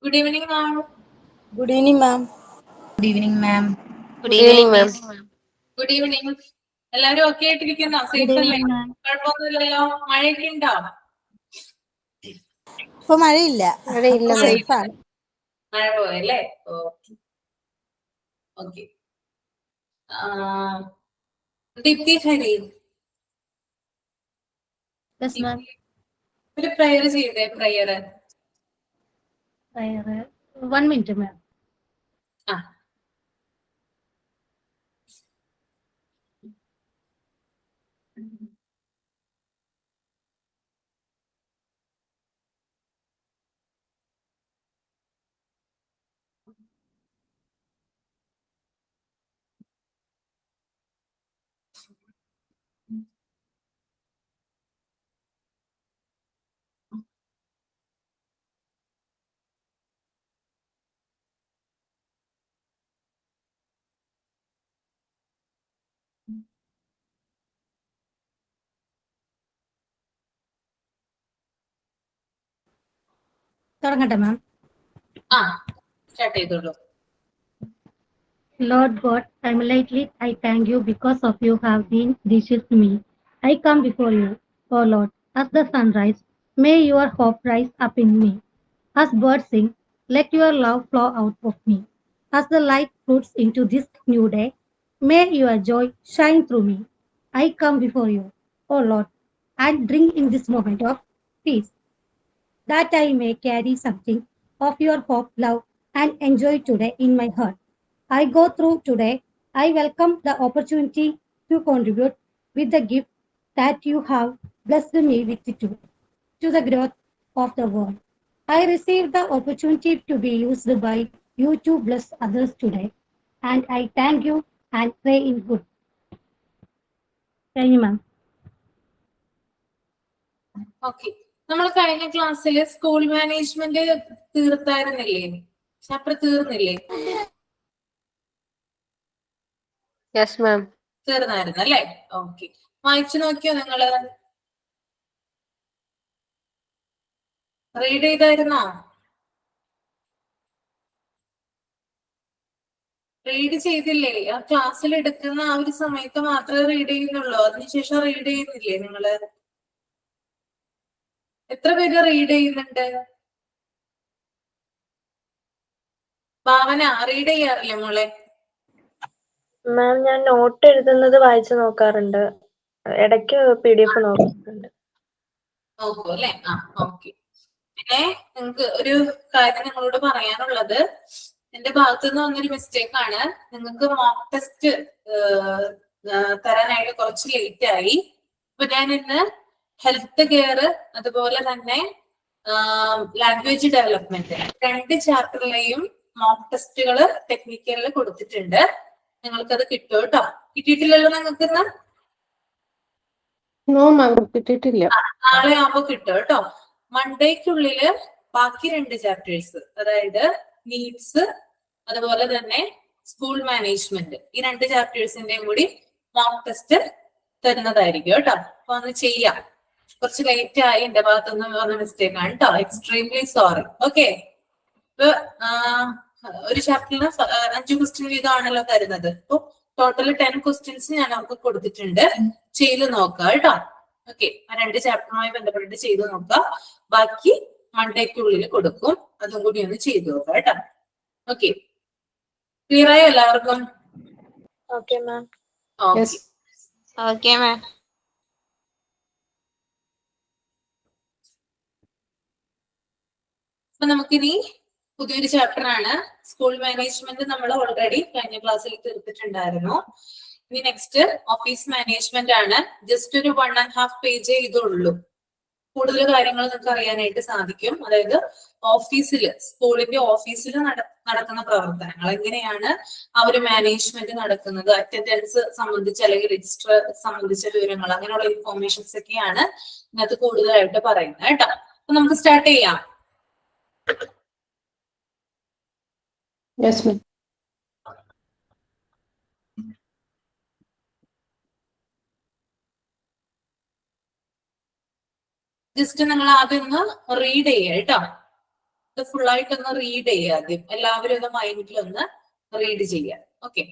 Good evening, ma'am. Good evening, ma'am. Good evening, ma'am. Good evening, ma'am. Good evening. എല്ലാവരും okay ആയിട്ടിരിക്കുന്നോ? Safe അല്ലേ? കുഴപ്പമൊന്നുമില്ലല്ലോ? മഴയൊക്കെ ഉണ്ടോ? ഇപ്പൊ മഴയില്ല. മഴയില്ല, അപ്പൊ ma'am. സേഫ് ആണ്. മഴ പോയല്ലേ? Okay. Deepthi Hari. Yes, ma'am. ഒരു പ്രയർ ചെയ്തേ, പ്രയർ. 1 minute, ma'am. ആ. തുടങ്ങട്ടെ മാം. സ്റ്റാർട്ട് ചെയ്തോളൂ. Lord God, immediately I thank you because of you have been gracious to me. I come before you, O Lord, as the sunrise. May your hope rise up in me. As birds sing, let your love flow out of me. As the light floods into this new day, may your joy shine through me. I come before you, O Lord, and drink in this moment of peace, that I may carry something of your hope, love, and enjoy today in my heart. I go through today. I welcome the opportunity to contribute with the gift that you have blessed me with to the growth of the world. I receive the opportunity to be used by you to bless others today, and I thank you and pray in good. Thank you, ma'am. Okay. നമ്മൾ കഴിഞ്ഞ ക്ലാസ്സിൽ school management തീർത്തായിരുന്നില്ലേ? Chapter തീർന്നില്ലേ? Yes, ma'am. തീർന്നായിരുന്നു അല്ലേ? Okay. വായിച്ചു നോക്കിയോ നിങ്ങള്? Read ചെയ്തായിരുന്നോ? Read ചെയ്തില്ലേ? ആ ക്ലാസ്സിൽ എടുക്കുന്ന ആ ഒരു സമയത്ത് മാത്രമേ റീഡ് ചെയ്യുന്നുള്ളൂ. അതിനുശേഷം റീഡ് ചെയ്യുന്നില്ലേ നിങ്ങള്? എത്ര പേര് റീഡ് ചെയ്യുന്നുണ്ട്? ഭാവന റീഡ് ചെയ്യാറില്ലേ മോളെ? മാം, ഞാൻ നോട്ട് എഴുതുന്നത് വായിച്ചു നോക്കാറുണ്ട്. ഇടയ്ക്ക് PDF നോക്കാറുണ്ട്. നോക്കൂ അല്ലെ? ഓക്കെ. പിന്നെ നിങ്ങൾക്ക് ഒരു കാര്യം നിങ്ങളോട് പറയാനുള്ളത്, എന്റെ ഭാഗത്ത് നിന്ന് വന്നൊരു മിസ്റ്റേക്ക് ആണ്. നിങ്ങൾക്ക് മോക്ക് ടെസ്റ്റ് തരാനായിട്ട് കുറച്ച് ലേറ്റ് ആയി. അപ്പൊ ഞാൻ ഇന്ന് ഹെൽത്ത് കെയർ അതുപോലെ തന്നെ ലാംഗ്വേജ് ഡെവലപ്മെന്റ് 2 ചാപ്റ്ററിലെയും മോക്ക് ടെസ്റ്റുകൾ ടെക്നിക്കലിൽ കൊടുത്തിട്ടുണ്ട്. നിങ്ങൾക്കത് കിട്ടും കേട്ടോ. കിട്ടിയിട്ടില്ലല്ലോ നിങ്ങൾക്ക് ഇന്ന്? കിട്ടിയിട്ടില്ല. നാളെ ആവുമ്പോ കിട്ടും കേട്ടോ. മൺഡേക്കുള്ളില് ബാക്കി 2 ചാപ്റ്റേഴ്സ്, അതായത് നീഡ്സ് അതുപോലെ തന്നെ സ്കൂൾ മാനേജ്മെന്റ്, ഈ 2 ചാപ്റ്റേഴ്സിന്റെയും കൂടി മോക്ക് ടെസ്റ്റ് തരുന്നതായിരിക്കും കേട്ടോ. അപ്പൊ ഒന്ന് ചെയ്യാം. കുറച്ച് ലേറ്റ് ആയി, എന്റെ ഭാഗത്തുനിന്ന് വന്ന മിസ്റ്റേക്ക് ആണ് കേട്ടോ. Extremely sorry. ഓക്കെ. ഇപ്പൊ ഒരു ചാപ്റ്ററിന് 5 ക്വസ്റ്റ്യൻ വീതമാണല്ലോ തരുന്നത്. അപ്പൊ ടോട്ടൽ 10 ക്വസ്റ്റ്യൻസ് ഞാൻ അവർക്ക് കൊടുത്തിട്ടുണ്ട്. ചെയ്ത് നോക്കാം കേട്ടോ. ഓക്കെ. ആ 2 ചാപ്റ്ററുമായി ബന്ധപ്പെട്ടിട്ട് ചെയ്ത് നോക്കാം. ബാക്കി മൺഡേക്കുള്ളിൽ കൊടുക്കും. അതും കൂടി ഒന്ന് ചെയ്തു നോക്കാം കേട്ടോ. ഓക്കെ. ക്ലിയർ ആയോ എല്ലാവർക്കും? Okay ma'am. Okay, ma'am. അപ്പൊ നമുക്കിനി പുതിയൊരു ചാപ്റ്റർ ആണ് സ്കൂൾ മാനേജ്മെന്റ്. നമ്മൾ ഓൾറെഡി കഴിഞ്ഞ ക്ലാസ്സിൽ തീർത്തിട്ടുണ്ടായിരുന്നു. ഇനി നെക്സ്റ്റ് ഓഫീസ് മാനേജ്മെന്റ് ആണ്. ജസ്റ്റ് ഒരു 1.5 പേജ് ഇതുള്ളൂ. കൂടുതൽ കാര്യങ്ങൾ നിങ്ങൾക്ക് അറിയാനായിട്ട് സാധിക്കും. അതായത് ഓഫീസില്, സ്കൂളിന്റെ ഓഫീസിൽ നടക്കുന്ന പ്രവർത്തനങ്ങൾ എങ്ങനെയാണ് ആ ഒരു മാനേജ്മെന്റ് നടക്കുന്നത്, അറ്റൻഡൻസ് സംബന്ധിച്ച് അല്ലെങ്കിൽ രജിസ്റ്റർ സംബന്ധിച്ച വിവരങ്ങൾ, അങ്ങനെയുള്ള ഇൻഫോർമേഷൻസ് ഒക്കെയാണ് ഇതിനകത്ത് കൂടുതലായിട്ട് പറയുന്നത് കേട്ടോ. അപ്പൊ നമുക്ക് സ്റ്റാർട്ട് ചെയ്യാം. Yes, ma'am. ജസ്റ്റ് നിങ്ങൾ ആദ്യം ഒന്ന് റീഡ് ചെയ്യുക കേട്ടോ. ഇത് ഫുൾ ആയിട്ടൊന്ന് റീഡ് ചെയ്യുക ആദ്യം. എല്ലാവരും ഒന്ന് മൈൻഡിൽ ഒന്ന് റീഡ് ചെയ്യുക. ഓക്കെ.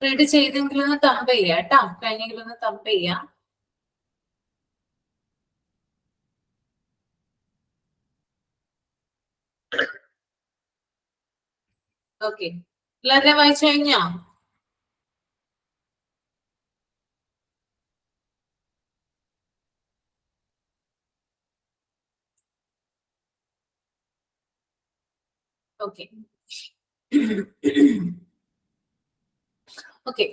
റീഡ് ചെയ്തെങ്കിലൊന്ന് തമ്പ് ചെയ്യാം കേട്ടോ. കഴിഞ്ഞെങ്കിലൊന്ന് തമ്പ് ചെയ്യാം. ഓക്കെ. എല്ലാവരും വായിച്ചു കഴിഞ്ഞോ? ഓക്കെ. ഓക്കെ.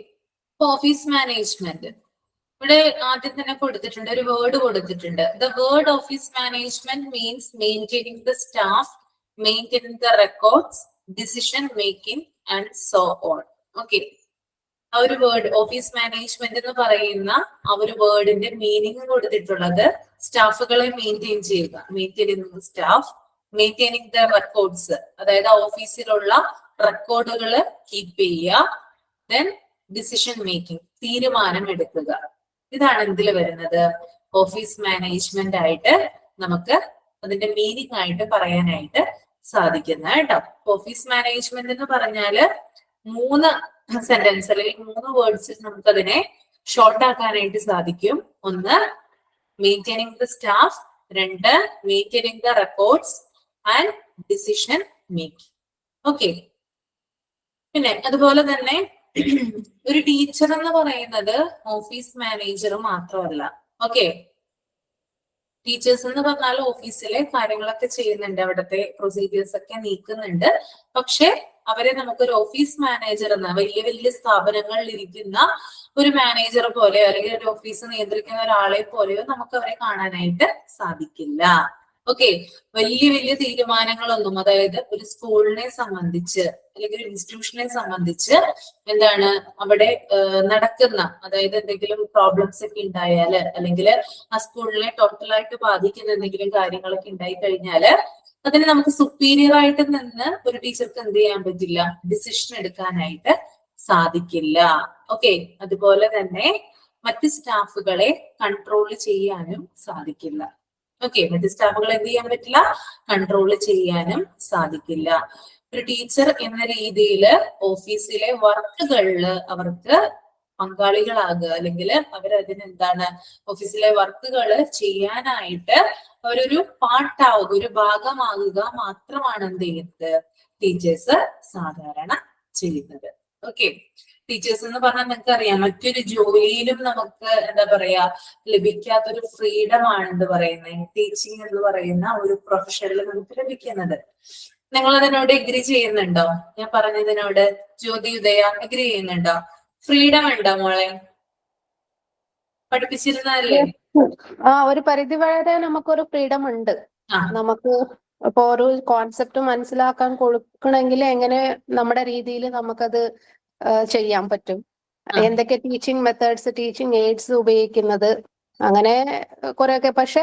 ഓഫീസ് മാനേജ്മെന്റ് ഇവിടെ ആദ്യം തന്നെ കൊടുത്തിട്ടുണ്ട്, ഒരു വേർഡ് കൊടുത്തിട്ടുണ്ട്. The word office management means maintaining the staff, maintaining the records, decision making and so on. Okay. ആ ഒരു വേർഡ് ഓഫീസ് മാനേജ്മെന്റ് എന്ന് പറയുന്ന ആ ഒരു വേർഡിന്റെ മീനിങ് കൊടുത്തിട്ടുള്ളത് സ്റ്റാഫുകളെ മെയിൻറ്റെയിൻ ചെയ്യുക, maintaining staff, maintaining the records, അതായത് ഓഫീസിലുള്ള റെക്കോർഡുകൾ കീപ്പ് ചെയ്യുക, ദെൻ ഡിസിഷൻ മേക്കിംഗ്, തീരുമാനം എടുക്കുക. ഇതാണ് എന്തിൽ വരുന്നത്? ഓഫീസ് മാനേജ്മെന്റ് ആയിട്ട് നമുക്ക് അതിന്റെ മീനിങ് ആയിട്ട് പറയാനായിട്ട് സാധിക്കുന്നത് കേട്ടോ. ഓഫീസ് മാനേജ്മെന്റ് എന്ന് പറഞ്ഞാല് 3 സെന്റൻസ് അല്ലെങ്കിൽ 3 വേർഡ്സ് നമുക്കതിനെ ഷോർട്ട് ആക്കാനായിട്ട് സാധിക്കും. 1 maintaining the staff, 2 maintaining the records and decision making. Okay. പിന്നെ അതുപോലെ തന്നെ ഒരു ടീച്ചർ എന്ന് പറയുന്നത് ഓഫീസ് മാനേജർ മാത്രമല്ല. ഓക്കെ. ടീച്ചേഴ്സ് എന്ന് പറഞ്ഞാൽ ഓഫീസിലെ കാര്യങ്ങളൊക്കെ ചെയ്യുന്നുണ്ട്, അവിടുത്തെ പ്രൊസീജിയേഴ്സ് ഒക്കെ നീക്കുന്നുണ്ട്. പക്ഷെ അവരെ നമുക്കൊരു ഓഫീസ് മാനേജർ എന്ന വലിയ വലിയ സ്ഥാപനങ്ങളിൽ ഇരിക്കുന്ന ഒരു മാനേജർ പോലെയോ അല്ലെങ്കിൽ ഒരു ഓഫീസ് നിയന്ത്രിക്കുന്ന ഒരാളെ പോലെയോ നമുക്ക് അവരെ കാണാനായിട്ട് സാധിക്കില്ല. ഓക്കെ. വലിയ വലിയ തീരുമാനങ്ങളൊന്നും, അതായത് ഒരു സ്കൂളിനെ സംബന്ധിച്ച് അല്ലെങ്കിൽ ഒരു ഇൻസ്റ്റിറ്റ്യൂഷനെ സംബന്ധിച്ച് എന്താണ് അവിടെ നടക്കുന്ന, അതായത് എന്തെങ്കിലും പ്രോബ്ലംസ് ഒക്കെ ഉണ്ടായാല് അല്ലെങ്കിൽ ആ സ്കൂളിനെ ടോട്ടലായിട്ട് ബാധിക്കുന്ന എന്തെങ്കിലും കാര്യങ്ങളൊക്കെ ഉണ്ടായി കഴിഞ്ഞാല് അതിന് നമുക്ക് സുപ്പീരിയർ ആയിട്ട് നിന്ന് ഒരു ടീച്ചർക്ക് എന്ത് ചെയ്യാൻ പറ്റില്ല, ഡിസിഷൻ എടുക്കാനായിട്ട് സാധിക്കില്ല. ഓക്കെ. അതുപോലെ തന്നെ മറ്റ് സ്റ്റാഫുകളെ കൺട്രോൾ ചെയ്യാനും സാധിക്കില്ല. ഓക്കെ. മറ്റ് സ്റ്റാഫുകളെ എന്ത് ചെയ്യാൻ പറ്റില്ല, കൺട്രോൾ ചെയ്യാനും സാധിക്കില്ല. ഒരു ടീച്ചർ എന്ന രീതിയിൽ ഓഫീസിലെ വർക്കുകളിൽ അവർക്ക് പങ്കാളികളാകുക, അല്ലെങ്കിൽ അവരതിനെന്താണ് ഓഫീസിലെ വർക്കുകൾ ചെയ്യാനായിട്ട് അവരൊരു പാർട്ടാവുക, ഒരു ഭാഗമാകുക മാത്രമാണ് എന്ത് ചെയ്യുന്നത്, ടീച്ചേഴ്സ് സാധാരണ ചെയ്യുന്നത്. ഓക്കെ. ടീച്ചേഴ്സ് എന്ന് പറഞ്ഞാൽ നിങ്ങൾക്ക് അറിയാം, മറ്റൊരു ജോലിയിലും നമുക്ക് എന്താ പറയാ ലഭിക്കാത്തൊരു ഫ്രീഡം ആണ് എന്ത് പറയുന്നത്, ടീച്ചിങ് എന്ന് പറയുന്ന ഒരു പ്രൊഫഷനിൽ നമുക്ക് ലഭിക്കുന്നത്. നിങ്ങൾ അതിനോട് എഗ്രി ചെയ്യുന്നുണ്ടോ? ഞാൻ പറഞ്ഞതിനോട് ജ്യോതി, ഉദയ എഗ്രി ചെയ്യുന്നുണ്ടോ? ഫ്രീഡം ഉണ്ടോ മോളെ? പഠിപ്പിച്ചിരുന്നതല്ലേ? ഒരു പരിധി വരെ നമുക്കൊരു ഫ്രീഡം ഉണ്ട്. നമുക്ക് ഇപ്പൊ ഒരു കോൺസെപ്റ്റ് മനസ്സിലാക്കാൻ കൊടുക്കണമെങ്കിൽ എങ്ങനെ നമ്മുടെ രീതിയിൽ നമുക്കത് ചെയ്യാൻ പറ്റും. എന്തൊക്കെ ടീച്ചിങ് മെത്തേഡ്സ്, ടീച്ചിങ് എയ്ഡ്സ് ഉപയോഗിക്കുന്നത്, അങ്ങനെ കുറെയൊക്കെ. പക്ഷെ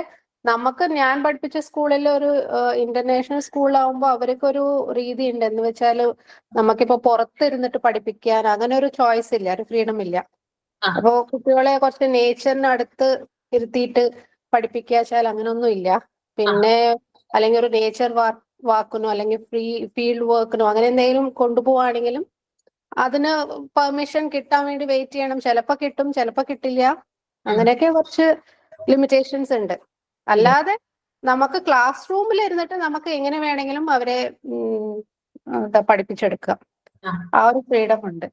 ഞാൻ പഠിപ്പിച്ച സ്കൂളിൽ ഒരു ഇന്റർനാഷണൽ സ്കൂളിലാവുമ്പോൾ അവർക്കൊരു രീതി ഉണ്ട്. എന്ന് വെച്ചാൽ നമുക്കിപ്പോ പുറത്തിരുന്നിട്ട് പഠിപ്പിക്കാൻ അങ്ങനെ ഒരു ചോയ്സ് ഇല്ല, ഒരു ഫ്രീഡം ഇല്ല. അപ്പോ കുട്ടികളെ കുറച്ച് നേച്ചറിന് അടുത്ത് ഇരുത്തിയിട്ട് പഠിപ്പിക്കാച്ചാൽ അങ്ങനെയൊന്നും ഇല്ല. പിന്നെ അല്ലെങ്കിൽ ഒരു നേച്ചർ വാക്കിനോ അല്ലെങ്കിൽ ഫീൽഡ് വർക്കിനോ അങ്ങനെ എന്തെങ്കിലും കൊണ്ടുപോവാണെങ്കിലും അതിന് പെർമിഷൻ കിട്ടാൻ വേണ്ടി വെയിറ്റ് ചെയ്യണം. ചിലപ്പോ കിട്ടും, ചിലപ്പോ കിട്ടില്ല. അങ്ങനെയൊക്കെ കുറച്ച് ലിമിറ്റേഷൻസ് ഉണ്ട്. അല്ലാതെ നമുക്ക് ക്ലാസ് റൂമിൽ ഇരുന്നിട്ട് നമുക്ക് എങ്ങനെ വേണമെങ്കിലും അവരെ പഠിപ്പിച്ചെടുക്കാം. ആ ഒരു ഫ്രീഡം ഉണ്ട്.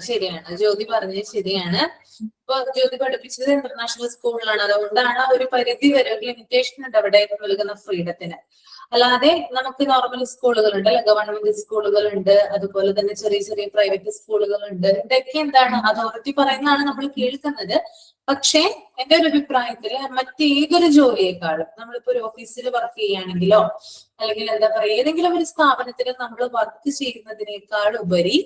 ശരിയാണ്, ജ്യോതി പറഞ്ഞത് ശരിയാണ്. ഇപ്പൊ ജ്യോതി പഠിപ്പിച്ചത് ഇന്റർനാഷണൽ സ്കൂളിലാണ്, അതുകൊണ്ടാണ് ഒരു പരിധി വരെ ഒരു ലിമിറ്റേഷൻ ഉണ്ട് അവിടെ നൽകുന്ന ഫ്രീഡത്തിന്. അല്ലാതെ നമുക്ക് നോർമൽ സ്കൂളുകളുണ്ട്, അല്ലെ, ഗവൺമെന്റ് സ്കൂളുകളുണ്ട്, അതുപോലെ തന്നെ ചെറിയ ചെറിയ പ്രൈവറ്റ് സ്കൂളുകളുണ്ട്. ഇതൊക്കെ എന്താണ് അതോറിറ്റി പറയുന്നതാണ് നമ്മൾ കേൾക്കുന്നത്. പക്ഷേ എന്റെ ഒരു അഭിപ്രായത്തില് മറ്റേതൊരു ജോലിയെക്കാളും, നമ്മളിപ്പോ ഒരു ഓഫീസിൽ വർക്ക് ചെയ്യുകയാണെങ്കിലോ അല്ലെങ്കിൽ എന്താ പറയുക ഏതെങ്കിലും ഒരു സ്ഥാപനത്തിൽ നമ്മൾ വർക്ക് ചെയ്യുന്നതിനേക്കാൾ ഉപരി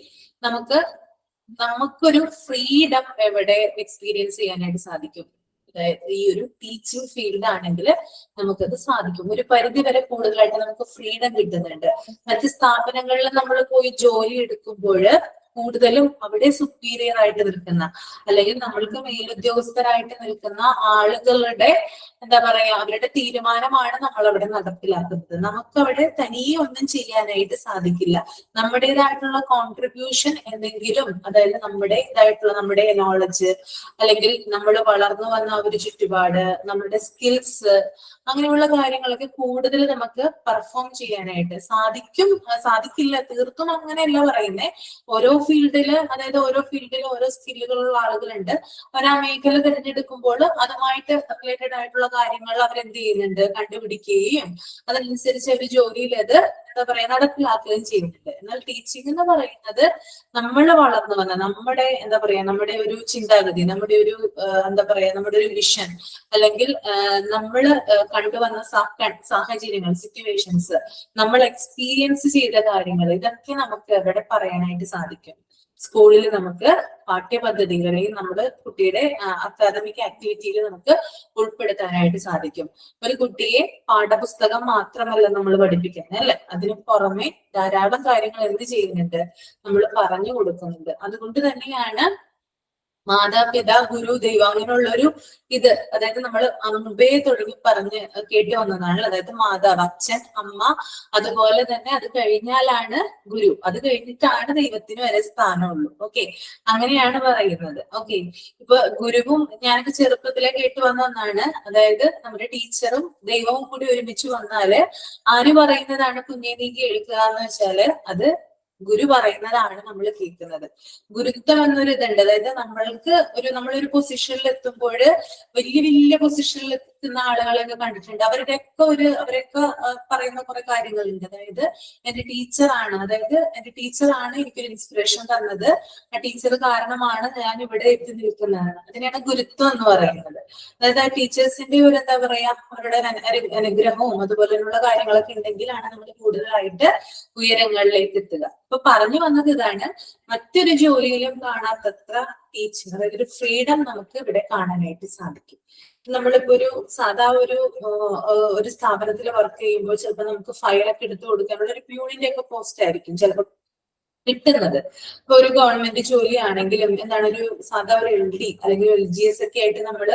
നമുക്കൊരു ഫ്രീഡം എവിടെ എക്സ്പീരിയൻസ് ചെയ്യാനായിട്ട് സാധിക്കും. അതായത് ഈ ഒരു ടീച്ചിങ് ഫീൽഡ് ആണെങ്കിൽ നമുക്കത് സാധിക്കും. ഒരു പരിധി വരെ കൂടുതലായിട്ട് നമുക്ക് ഫ്രീഡം കിട്ടുന്നുണ്ട്. മറ്റ് സ്ഥാപനങ്ങളിൽ നമ്മൾ പോയി ജോലി എടുക്കുമ്പോൾ കൂടുതലും അവിടെ സുപ്പീരിയർ ആയിട്ട് നിൽക്കുന്ന അല്ലെങ്കിൽ നമ്മൾക്ക് മേലുദ്യോഗസ്ഥരായിട്ട് നിൽക്കുന്ന ആളുകളുടെ എന്താ പറയാ അവരുടെ തീരുമാനമാണ് നമ്മൾ അവിടെ നടപ്പിലാക്കുന്നത്. നമുക്ക് അവിടെ തനിയെ ഒന്നും ചെയ്യാനായിട്ട് സാധിക്കില്ല. നമ്മുടേതായിട്ടുള്ള കോൺട്രിബ്യൂഷൻ എന്തെങ്കിലും, അതായത് നമ്മുടെ നോളജ് അല്ലെങ്കിൽ നമ്മൾ വളർന്നു വന്ന ഒരു ചുറ്റുപാട്, നമ്മുടെ സ്കിൽസ്, അങ്ങനെയുള്ള കാര്യങ്ങളൊക്കെ കൂടുതൽ നമുക്ക് പെർഫോം ചെയ്യാനായിട്ട് സാധിക്കില്ല. തീർത്തും അങ്ങനെയല്ല പറയുന്നത്. ഓരോ ഫീൽഡില്, അതായത് ഓരോ ഫീൽഡിലും ഓരോ സ്കില്ലുകളുള്ള ആളുകളുണ്ട്. അവർ ആ മേഖല തിരഞ്ഞെടുക്കുമ്പോൾ അതുമായിട്ട് റിലേറ്റഡ് ആയിട്ടുള്ള കാര്യങ്ങൾ അവരെന്ത് ചെയ്യുന്നുണ്ട്, കണ്ടുപിടിക്കുകയും അതനുസരിച്ച് ഒരു ജോലിയിൽ അത് എന്താ പറയാ നടപ്പിലാക്കുകയും ചെയ്യുന്നുണ്ട്. എന്നാൽ ടീച്ചിങ് എന്ന് പറയുന്നത് നമ്മൾ വളർന്നു വന്ന നമ്മുടെ ഒരു ചിന്താഗതി, നമ്മുടെ ഒരു എന്താ പറയാ നമ്മുടെ ഒരു വിഷൻ, അല്ലെങ്കിൽ നമ്മൾ കണ്ടുവന്ന സാഹചര്യങ്ങൾ, സിറ്റുവേഷൻസ്, നമ്മൾ എക്സ്പീരിയൻസ് ചെയ്ത കാര്യങ്ങൾ, ഇതൊക്കെ നമുക്ക് എവിടെ പറയാനായിട്ട് സാധിക്കും. സ്കൂളിൽ നമുക്ക് പാഠ്യപദ്ധതിയിൽ അല്ലെങ്കിൽ നമ്മുടെ കുട്ടിയുടെ അക്കാദമിക് ആക്ടിവിറ്റിയിൽ നമുക്ക് ഉൾപ്പെടുത്താനായിട്ട് സാധിക്കും. ഒരു കുട്ടിയെ പാഠപുസ്തകം മാത്രമല്ല നമ്മൾ പഠിപ്പിക്കുന്നത്, അല്ലെ, അതിന് പുറമെ ധാരാളം കാര്യങ്ങൾ എന്ത് ചെയ്യുന്നുണ്ട്, നമ്മൾ പറഞ്ഞു കൊടുക്കുന്നുണ്ട്. അതുകൊണ്ട് തന്നെയാണ് മാതാപിതാ ഗുരു ദൈവം അങ്ങനെയുള്ളൊരു അതായത് നമ്മൾ മുമ്പേ തുടങ്ങി പറഞ്ഞ് കേട്ടു വന്നതാണ്. അതായത് മാതാവ്, അച്ഛൻ, അമ്മ, അതുപോലെ തന്നെ അത് കഴിഞ്ഞാലാണ് ഗുരു, അത് കഴിഞ്ഞിട്ടാണ് ദൈവത്തിന് വരെ സ്ഥാനമുള്ളൂ. ഓക്കെ, അങ്ങനെയാണ് പറയുന്നത്. ഓക്കെ, ഇപ്പൊ ഗുരുവും ഞാനൊക്കെ ചെറുപ്പത്തിലെ കേട്ടു വന്ന ഒന്നാണ്. അതായത് നമ്മുടെ ടീച്ചറും ദൈവവും കൂടി ഒരുമിച്ച് വന്നാല് ആര് പറയുന്നതാണ് കുഞ്ഞെ നീ കേൾക്കുക എന്ന് വെച്ചാല് അത് ഗുരു പറയുന്നതാണ് നമ്മൾ കേൾക്കുന്നത്. ഗുരുത്വം എന്നൊരു ഇതുണ്ട്. അതായത് നമ്മളൊരു പൊസിഷനിൽ എത്തുമ്പോൾ വലിയ വലിയ പൊസിഷനിൽ നിൽക്കുന്ന ആളുകളെയൊക്കെ കണ്ടിട്ടുണ്ട്. അവരൊക്കെ പറയുന്ന കുറെ കാര്യങ്ങളുണ്ട്. അതായത് എന്റെ ടീച്ചറാണ്, എനിക്കൊരു ഇൻസ്പിറേഷൻ തന്നത്, ആ ടീച്ചർ കാരണമാണ് ഞാൻ ഇവിടെ എത്തി നിൽക്കുന്നത്. അതിനെയാണ് ഗുരുത്വം എന്ന് പറയുന്നത്. അതായത് ആ ടീച്ചേഴ്സിന്റെ ഒരു എന്താ പറയാ, അവരുടെ അനുഗ്രഹവും അതുപോലെയുള്ള കാര്യങ്ങളൊക്കെ ഉണ്ടെങ്കിലാണ് നമ്മൾ കൂടുതലായിട്ട് ഉയരങ്ങളിലേക്ക് എത്തുക. അപ്പൊ പറഞ്ഞു വന്നത് ഇതാണ്, മറ്റൊരു ജോലിയിലും കാണാത്തത്ര ടീച്ചിങ്, അതായത് ഒരു ഫ്രീഡം നമുക്ക് ഇവിടെ കാണാനായിട്ട് സാധിക്കും. നമ്മളിപ്പോ ഒരു സാധാ ഒരു സ്ഥാപനത്തിൽ വർക്ക് ചെയ്യുമ്പോൾ ചിലപ്പോൾ നമുക്ക് ഫയലൊക്കെ എടുത്തു കൊടുക്കാനുള്ള ഒരു പ്യൂണിന്റെ ഒക്കെ പോസ്റ്റ് ആയിരിക്കും ചിലപ്പോൾ കിട്ടുന്നത്. ഇപ്പൊ ഒരു ഗവൺമെന്റ് ജോലിയാണെങ്കിലും എന്താണ്, ഒരു സാധാ ഒരു LD അല്ലെങ്കിൽ LGS ഒക്കെ ആയിട്ട് നമ്മൾ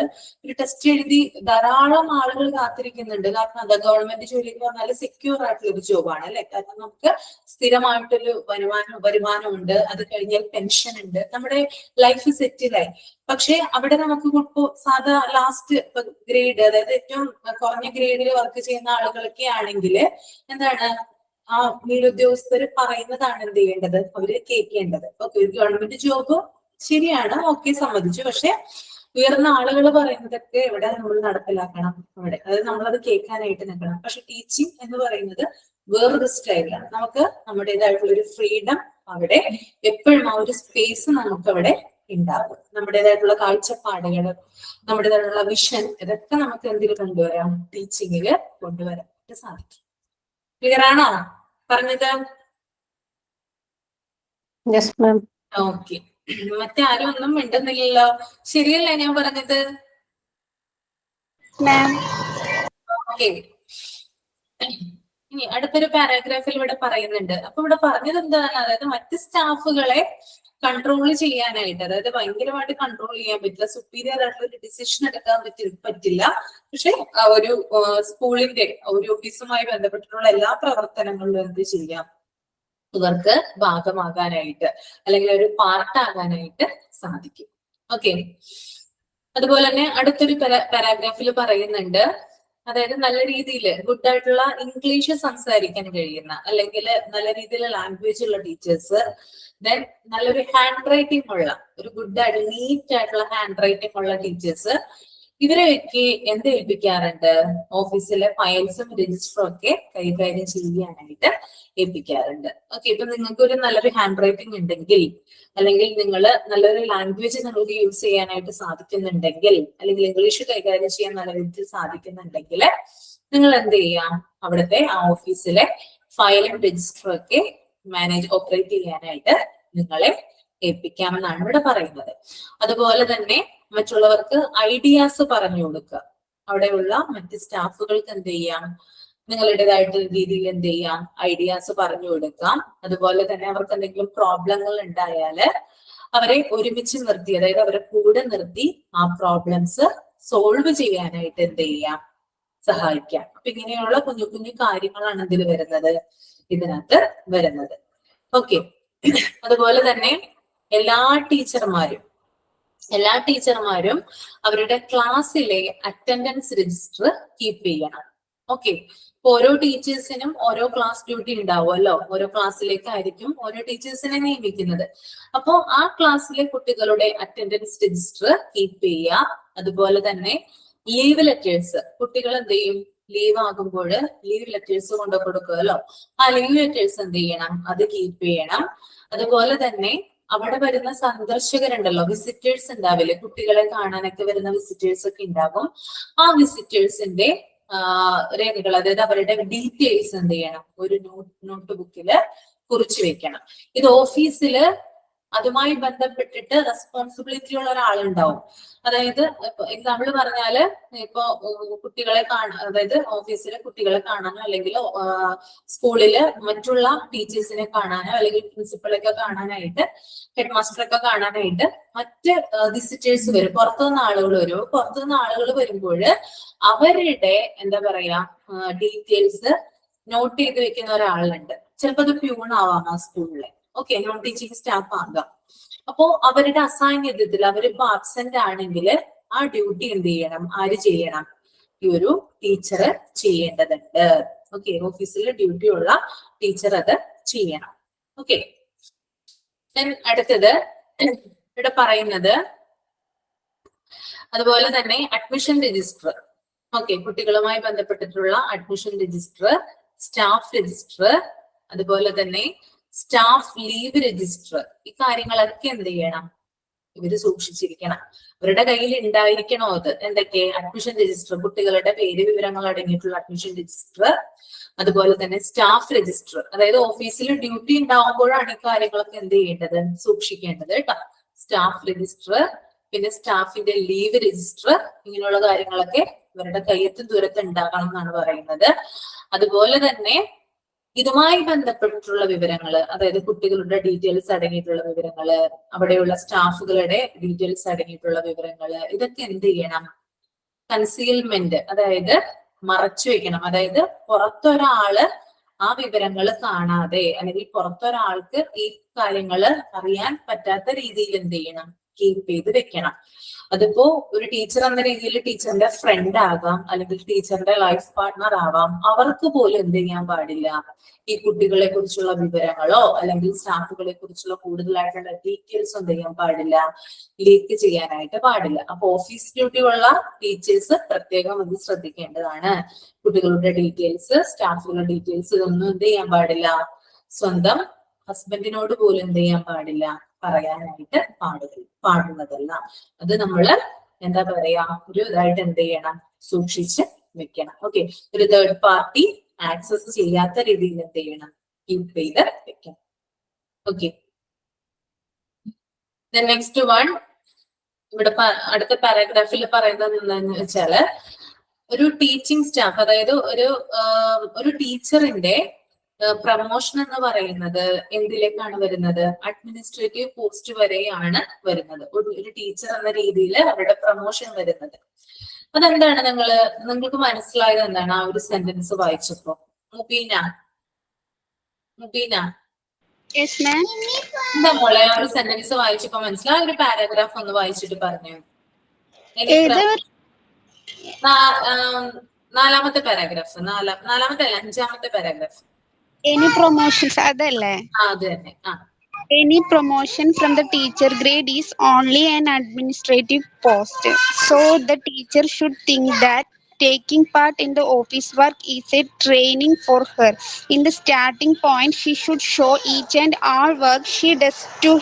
ഒരു ടെസ്റ്റ് എഴുതി ധാരാളം ആളുകൾ കാത്തിരിക്കുന്നുണ്ട്. കാരണം എന്താ, ഗവൺമെന്റ് ജോലി എന്ന് പറഞ്ഞാൽ സെക്യൂർ ആയിട്ടുള്ള ഒരു ജോബാണ് അല്ലെ. കാരണം നമുക്ക് സ്ഥിരമായിട്ടൊരു വരുമാനമുണ്ട്, അത് കഴിഞ്ഞാൽ പെൻഷൻ ഉണ്ട്, നമ്മുടെ ലൈഫ് സെറ്റിലായി. പക്ഷെ അവിടെ നമുക്ക് ഇപ്പോൾ സാധാ ലാസ്റ്റ് ഗ്രേഡ്, അതായത് ഏറ്റവും കുറഞ്ഞ ഗ്രേഡിൽ വർക്ക് ചെയ്യുന്ന ആളുകളൊക്കെ ആണെങ്കിൽ എന്താണ്, ആ മേലുദ്യോഗസ്ഥർ പറയുന്നതാണ് എന്ത് ചെയ്യേണ്ടത്, അവര് കേൾക്കേണ്ടത്. ഓക്കെ, ഒരു ഗവൺമെന്റ് ജോബ് ശരിയാണ്, ഓക്കെ, സമ്മതിച്ചു. പക്ഷെ ഉയർന്ന ആളുകൾ പറയുന്നതൊക്കെ ഇവിടെ നമ്മൾ നടപ്പിലാക്കണം അവിടെ, അതായത് നമ്മളത് കേൾക്കാനായിട്ട് നിൽക്കണം. പക്ഷെ ടീച്ചിങ് എന്ന് പറയുന്നത് വേറൊരു സ്റ്റൈലാണ്. നമുക്ക് നമ്മുടേതായിട്ടുള്ള ഒരു ഫ്രീഡം അവിടെ എപ്പോഴും, ആ ഒരു സ്പേസ് നമുക്ക് അവിടെ ഉണ്ടാകും. നമ്മുടേതായിട്ടുള്ള കാഴ്ചപ്പാടുകൾ, നമ്മുടേതായിട്ടുള്ള വിഷൻ, ഇതൊക്കെ നമുക്ക് എന്തിൽ കൊണ്ടുവരാം, ടീച്ചിങ്ങില് കൊണ്ടുവരാനായിട്ട് സാധിക്കും. ക്ലിയർ ആണോ പറഞ്ഞത്? Yes ma'am. ഓക്കെ, മറ്റേ ആരും ഒന്നും മിണ്ടുന്നില്ലല്ലോ, ശരിയല്ലേ ഞാൻ പറഞ്ഞത്? ഓക്കെ, ഇനി അടുത്തൊരു പാരാഗ്രാഫിൽ ഇവിടെ പറയുന്നുണ്ട്. അപ്പൊ ഇവിടെ പറഞ്ഞത് എന്താണ്, അതായത് മറ്റ് സ്റ്റാഫുകളെ കൺട്രോൾ ചെയ്യാനായിട്ട്, അതായത് ഭയങ്കരമായിട്ട് കൺട്രോൾ ചെയ്യാൻ പറ്റില്ല, സുപ്പീരിയർ ആയിട്ടുള്ള ഒരു ഡിസിഷൻ എടുക്കാൻ പറ്റില്ല. പക്ഷെ ഒരു സ്കൂളിന്റെ ഒരു ഓഫീസുമായി ബന്ധപ്പെട്ടിട്ടുള്ള എല്ലാ പ്രവർത്തനങ്ങളിലും എന്ത് ചെയ്യാം, ഇവർക്ക് ഭാഗമാകാനായിട്ട് അല്ലെങ്കിൽ ഒരു പാർട്ടാകാനായിട്ട് സാധിക്കും. ഓക്കെ, അതുപോലെ തന്നെ അടുത്തൊരു പാരാഗ്രാഫിൽ പറയുന്നുണ്ട്, അതായത് നല്ല രീതിയിൽ ഗുഡ് ആയിട്ടുള്ള ഇംഗ്ലീഷ് സംസാരിക്കാൻ കഴിയുന്ന അല്ലെങ്കിൽ നല്ല രീതിയിലുള്ള ലാംഗ്വേജ് ഉള്ള ടീച്ചേഴ്സ്, ദെൻ നല്ലൊരു ഹാൻഡ് റൈറ്റിംഗ് ഉള്ള, ഒരു ഗുഡ് ആയിട്ട് നീറ്റ് ആയിട്ടുള്ള ഹാൻഡ് റൈറ്റിംഗ് ഉള്ള ടീച്ചേഴ്സ്, ഇവരെയൊക്കെ എന്ത് ഏൽപ്പിക്കാറുണ്ട്, ഓഫീസിലെ ഫയൽസും രജിസ്റ്ററും ഒക്കെ കൈകാര്യം ചെയ്യാനായിട്ട് ഏൽപ്പിക്കാറുണ്ട്. ഓക്കെ, ഇപ്പൊ നിങ്ങൾക്ക് ഒരു നല്ലൊരു ഹാൻഡ് റൈറ്റിംഗ് ഉണ്ടെങ്കിൽ, അല്ലെങ്കിൽ നിങ്ങൾ നല്ലൊരു ലാംഗ്വേജ് നിങ്ങൾക്ക് യൂസ് ചെയ്യാനായിട്ട് സാധിക്കുന്നുണ്ടെങ്കിൽ, അല്ലെങ്കിൽ ഇംഗ്ലീഷ് കൈകാര്യം ചെയ്യാൻ നല്ല രീതിയിൽ സാധിക്കുന്നുണ്ടെങ്കിൽ, നിങ്ങൾ എന്ത് ചെയ്യാം, അവിടുത്തെ ആ ഓഫീസിലെ ഫയലും രജിസ്റ്ററും ഒക്കെ ഓപ്പറേറ്റ് ചെയ്യാനായിട്ട് നിങ്ങളെ ഏൽപ്പിക്കാമെന്നാണ് ഇവിടെ പറയുന്നത്. അതുപോലെ തന്നെ മറ്റുള്ളവർക്ക് ഐഡിയാസ് പറഞ്ഞു കൊടുക്കുക. അവിടെയുള്ള മറ്റ് സ്റ്റാഫുകൾക്ക് എന്ത് ചെയ്യാം, നിങ്ങളുടേതായിട്ടുള്ള രീതിയിൽ എന്ത് ചെയ്യാം, ഐഡിയാസ് പറഞ്ഞു കൊടുക്കാം. അതുപോലെ തന്നെ അവർക്ക് എന്തെങ്കിലും പ്രോബ്ലങ്ങൾ ഉണ്ടായാല് അവരെ ഒരുമിച്ച് നിർത്തി, അതായത് അവരെ കൂടെ നിർത്തി ആ പ്രോബ്ലംസ് സോൾവ് ചെയ്യാനായിട്ട് എന്ത് ചെയ്യാം, സഹായിക്കാം. അപ്പൊ ഇങ്ങനെയുള്ള കുഞ്ഞു കുഞ്ഞു കാര്യങ്ങളാണ് ഇതിനകത്ത് വരുന്നത്. ഓക്കെ, അതുപോലെ തന്നെ എല്ലാ ടീച്ചർമാരും അവരുടെ ക്ലാസ്സിലെ അറ്റൻഡൻസ് രജിസ്റ്റർ കീപ്പ് ചെയ്യണം. ഓക്കെ, ഓരോ ടീച്ചേഴ്സിനും ഓരോ ക്ലാസ് ഡ്യൂട്ടി ഉണ്ടാവുമല്ലോ, ഓരോ ക്ലാസ്സിലേക്കായിരിക്കും ഓരോ ടീച്ചേഴ്സിനെ നിയമിക്കുന്നത്. അപ്പോ ആ ക്ലാസ്സിലെ കുട്ടികളുടെ അറ്റൻഡൻസ് രജിസ്റ്റർ കീപ്പ് ചെയ്യുക. അതുപോലെ തന്നെ ലീവ് ലെറ്റേഴ്സ്, കുട്ടികൾ എന്ത് ചെയ്യും, ലീവ് ആകുമ്പോൾ ലീവ് ലെറ്റേഴ്സ് കൊണ്ടു കൊടുക്കുമല്ലോ, ആ ലീവ് ലെറ്റേഴ്സ് എന്ത് ചെയ്യണം, അത് കീപ്പ് ചെയ്യണം. അതുപോലെ തന്നെ അവിടെ വരുന്ന സന്ദർശകരുണ്ടല്ലോ, വിസിറ്റേഴ്സ് ഉണ്ടാവില്ലേ, കുട്ടികളെ കാണാനൊക്കെ വരുന്ന വിസിറ്റേഴ്സ് ഒക്കെ ഉണ്ടാകും. ആ വിസിറ്റേഴ്സിന്റെ രേഖകൾ, അതായത് അവരുടെ ഡീറ്റെയിൽസ് എന്ത് ചെയ്യണം, ഒരു നോട്ട് ബുക്കില് കുറിച്ചു വെക്കണം. ഇത് ഓഫീസില് അതുമായി ബന്ധപ്പെട്ടിട്ട് റെസ്പോൺസിബിലിറ്റി ഉള്ള ഒരാളുണ്ടാവും. അതായത് എക്സാമ്പിൾ പറഞ്ഞാല്, ഇപ്പൊ കുട്ടികളെ അതായത് ഓഫീസിലെ കുട്ടികളെ കാണാനോ അല്ലെങ്കിൽ സ്കൂളില് മറ്റുള്ള ടീച്ചേഴ്സിനെ കാണാനോ അല്ലെങ്കിൽ പ്രിൻസിപ്പളൊക്കെ കാണാനായിട്ട്, ഹെഡ് മാസ്റ്ററൊക്കെ കാണാനായിട്ട് മറ്റ് വിസിറ്റേഴ്സ് വരും, പുറത്തുനിന്ന് ആളുകൾ വരും. പുറത്തുനിന്ന് ആളുകൾ വരുമ്പോൾ അവരുടെ എന്താ പറയാ ഡീറ്റെയിൽസ് നോട്ട് ചെയ്ത് വെക്കുന്ന ഒരാളുണ്ട്. ചിലപ്പോൾ അത് പ്യൂൺ ആവാം ആ സ്കൂളിലെ, ഓക്കെ, നോൺ ടീച്ചിങ് സ്റ്റാഫ് ആകാം. അപ്പോ അവരുടെ അസൈന്യത്തിൽ അവരിപ്പോ ആബ്സെന്റ് ആണെങ്കിൽ ആ ഡ്യൂട്ടി എന്ത് ചെയ്യണം, ആര് ചെയ്യണം, ഈ ഒരു ടീച്ചർ ചെയ്യേണ്ടതുണ്ട്. ഓക്കെ, ഓഫീസിൽ ഡ്യൂട്ടി ഉള്ള ടീച്ചർ അത് ചെയ്യണം. ഓക്കെ, അടുത്തത് ഇവിടെ പറയുന്നത് അതുപോലെ തന്നെ അഡ്മിഷൻ രജിസ്റ്റർ. ഓക്കെ, കുട്ടികളുമായി ബന്ധപ്പെട്ടിട്ടുള്ള അഡ്മിഷൻ രജിസ്റ്റർ, സ്റ്റാഫ് രജിസ്റ്റർ, അതുപോലെ തന്നെ സ്റ്റാഫ് ലീവ് രജിസ്റ്റർ, ഈ കാര്യങ്ങളൊക്കെ എന്ത് ചെയ്യണം? ഇവര് സൂക്ഷിച്ചിരിക്കണം. അവരുടെ കയ്യിൽ ഉണ്ടായിരിക്കണോ അത്? എന്തൊക്കെ? അഡ്മിഷൻ രജിസ്റ്റർ, കുട്ടികളുടെ പേര് വിവരങ്ങൾ അടങ്ങിയിട്ടുള്ള അഡ്മിഷൻ രജിസ്റ്റർ, അതുപോലെ തന്നെ സ്റ്റാഫ് രജിസ്റ്റർ, അതായത് ഓഫീസിൽ ഡ്യൂട്ടി ഉണ്ടാവുമ്പോഴാണ് ഈ കാര്യങ്ങളൊക്കെ എന്ത് ചെയ്യേണ്ടത്? സൂക്ഷിക്കേണ്ടത് കേട്ടോ. സ്റ്റാഫ് രജിസ്റ്റർ, പിന്നെ സ്റ്റാഫിന്റെ ലീവ് രജിസ്റ്റർ, ഇങ്ങനെയുള്ള കാര്യങ്ങളൊക്കെ ഇവരുടെ കയ്യെത്തും ദൂരത്ത് ഉണ്ടാകണം എന്നാണ് പറയുന്നത്. അതുപോലെ തന്നെ ഇതുമായി ബന്ധപ്പെട്ടിട്ടുള്ള വിവരങ്ങള്, അതായത് കുട്ടികളുടെ ഡീറ്റെയിൽസ് അടങ്ങിയിട്ടുള്ള വിവരങ്ങള്, അവിടെയുള്ള സ്റ്റാഫുകളുടെ ഡീറ്റെയിൽസ് അടങ്ങിയിട്ടുള്ള വിവരങ്ങള്, ഇതൊക്കെ എന്ത് ചെയ്യണം? കൺസീൽമെന്റ്, അതായത് മറച്ചു വെക്കണം. അതായത് പുറത്തൊരാള് ആ വിവരങ്ങൾ കാണാതെ, അല്ലെങ്കിൽ പുറത്തൊരാൾക്ക് ഈ കാര്യങ്ങള് അറിയാൻ പറ്റാത്ത രീതിയിൽ എന്ത് ചെയ്യണം? കീപ്പ് ചെയ്ത് വെക്കണം. അതിപ്പോ ഒരു ടീച്ചർ എന്ന രീതിയിൽ ടീച്ചറിന്റെ ഫ്രണ്ട് ആകാം, അല്ലെങ്കിൽ ടീച്ചറിന്റെ ലൈഫ് പാർട്ട്ണർ ആവാം. അവർക്ക് പോലും എന്ത് ചെയ്യാൻ പാടില്ല? ഈ കുട്ടികളെ കുറിച്ചുള്ള വിവരങ്ങളോ അല്ലെങ്കിൽ സ്റ്റാഫുകളെ കുറിച്ചുള്ള കൂടുതലായിട്ടുള്ള ഡീറ്റെയിൽസ് എന്ത് ചെയ്യാൻ പാടില്ല? ലീക്ക് ചെയ്യാനായിട്ട് പാടില്ല. അപ്പൊ ഓഫീസ് ഡ്യൂട്ടി ഉള്ള ടീച്ചേഴ്സ് പ്രത്യേകം അത് ശ്രദ്ധിക്കേണ്ടതാണ്. കുട്ടികളുടെ ഡീറ്റെയിൽസ്, സ്റ്റാഫുകളുടെ ഡീറ്റെയിൽസ്, ഇതൊന്നും എന്ത് ചെയ്യാൻ പാടില്ല? സ്വന്തം ഹസ്ബൻഡിനോട് പോലും എന്ത് ചെയ്യാൻ പാടില്ല? പറയാനായിട്ട് പാടുന്നതല്ല. അത് നമ്മള് എന്താ പറയാ, ഒരു ഇതായിട്ട് എന്ത് ചെയ്യണം? സൂക്ഷിച്ച് വെക്കണം. ഓക്കെ, ഒരു തേർഡ് പാർട്ടി ആക്സസ് ചെയ്യാത്ത രീതിയിൽ എന്ത് ചെയ്യണം? കീപ്പ് ചെയ്ത് വെക്കണം. ഓക്കെ, നെക്സ്റ്റ് വൺ, ഇവിടെ അടുത്ത പാരാഗ്രാഫിൽ പറയുന്നത് എന്താന്ന് വെച്ചാല്, ഒരു ടീച്ചിങ് സ്റ്റാഫ്, അതായത് ഒരു ടീച്ചറിന്റെ പ്രമോഷൻ എന്ന് പറയുന്നത് എന്തിലേക്കാണ് വരുന്നത്? അഡ്മിനിസ്ട്രേറ്റീവ് പോസ്റ്റ് വരെയാണ് വരുന്നത്. ഒരു ടീച്ചർ എന്ന രീതിയിൽ അവരുടെ പ്രമോഷൻ വരുന്നത്. അതെന്താണ്? നിങ്ങൾക്ക് മനസ്സിലായത് എന്താണ് ആ ഒരു സെന്റൻസ് വായിച്ചപ്പോ? മുബീന എന്താ മോളെ ആ ഒരു സെന്റൻസ് വായിച്ചപ്പോ മനസ്സിലായ? ഒരു പാരാഗ്രാഫ് ഒന്ന് വായിച്ചിട്ട് പറഞ്ഞു. നാലാമത്തെ പാരാഗ്രാഫ്, നാലാമത്തെ അല്ല, അഞ്ചാമത്തെ പാരാഗ്രാഫ്. Any promotions അതല്ലേ? അത് തന്നെ. Any promotion from the teacher grade is only an administrative post. So the teacher should think that taking part in the office work is a training for her. In the starting point, she should show each and all work she does to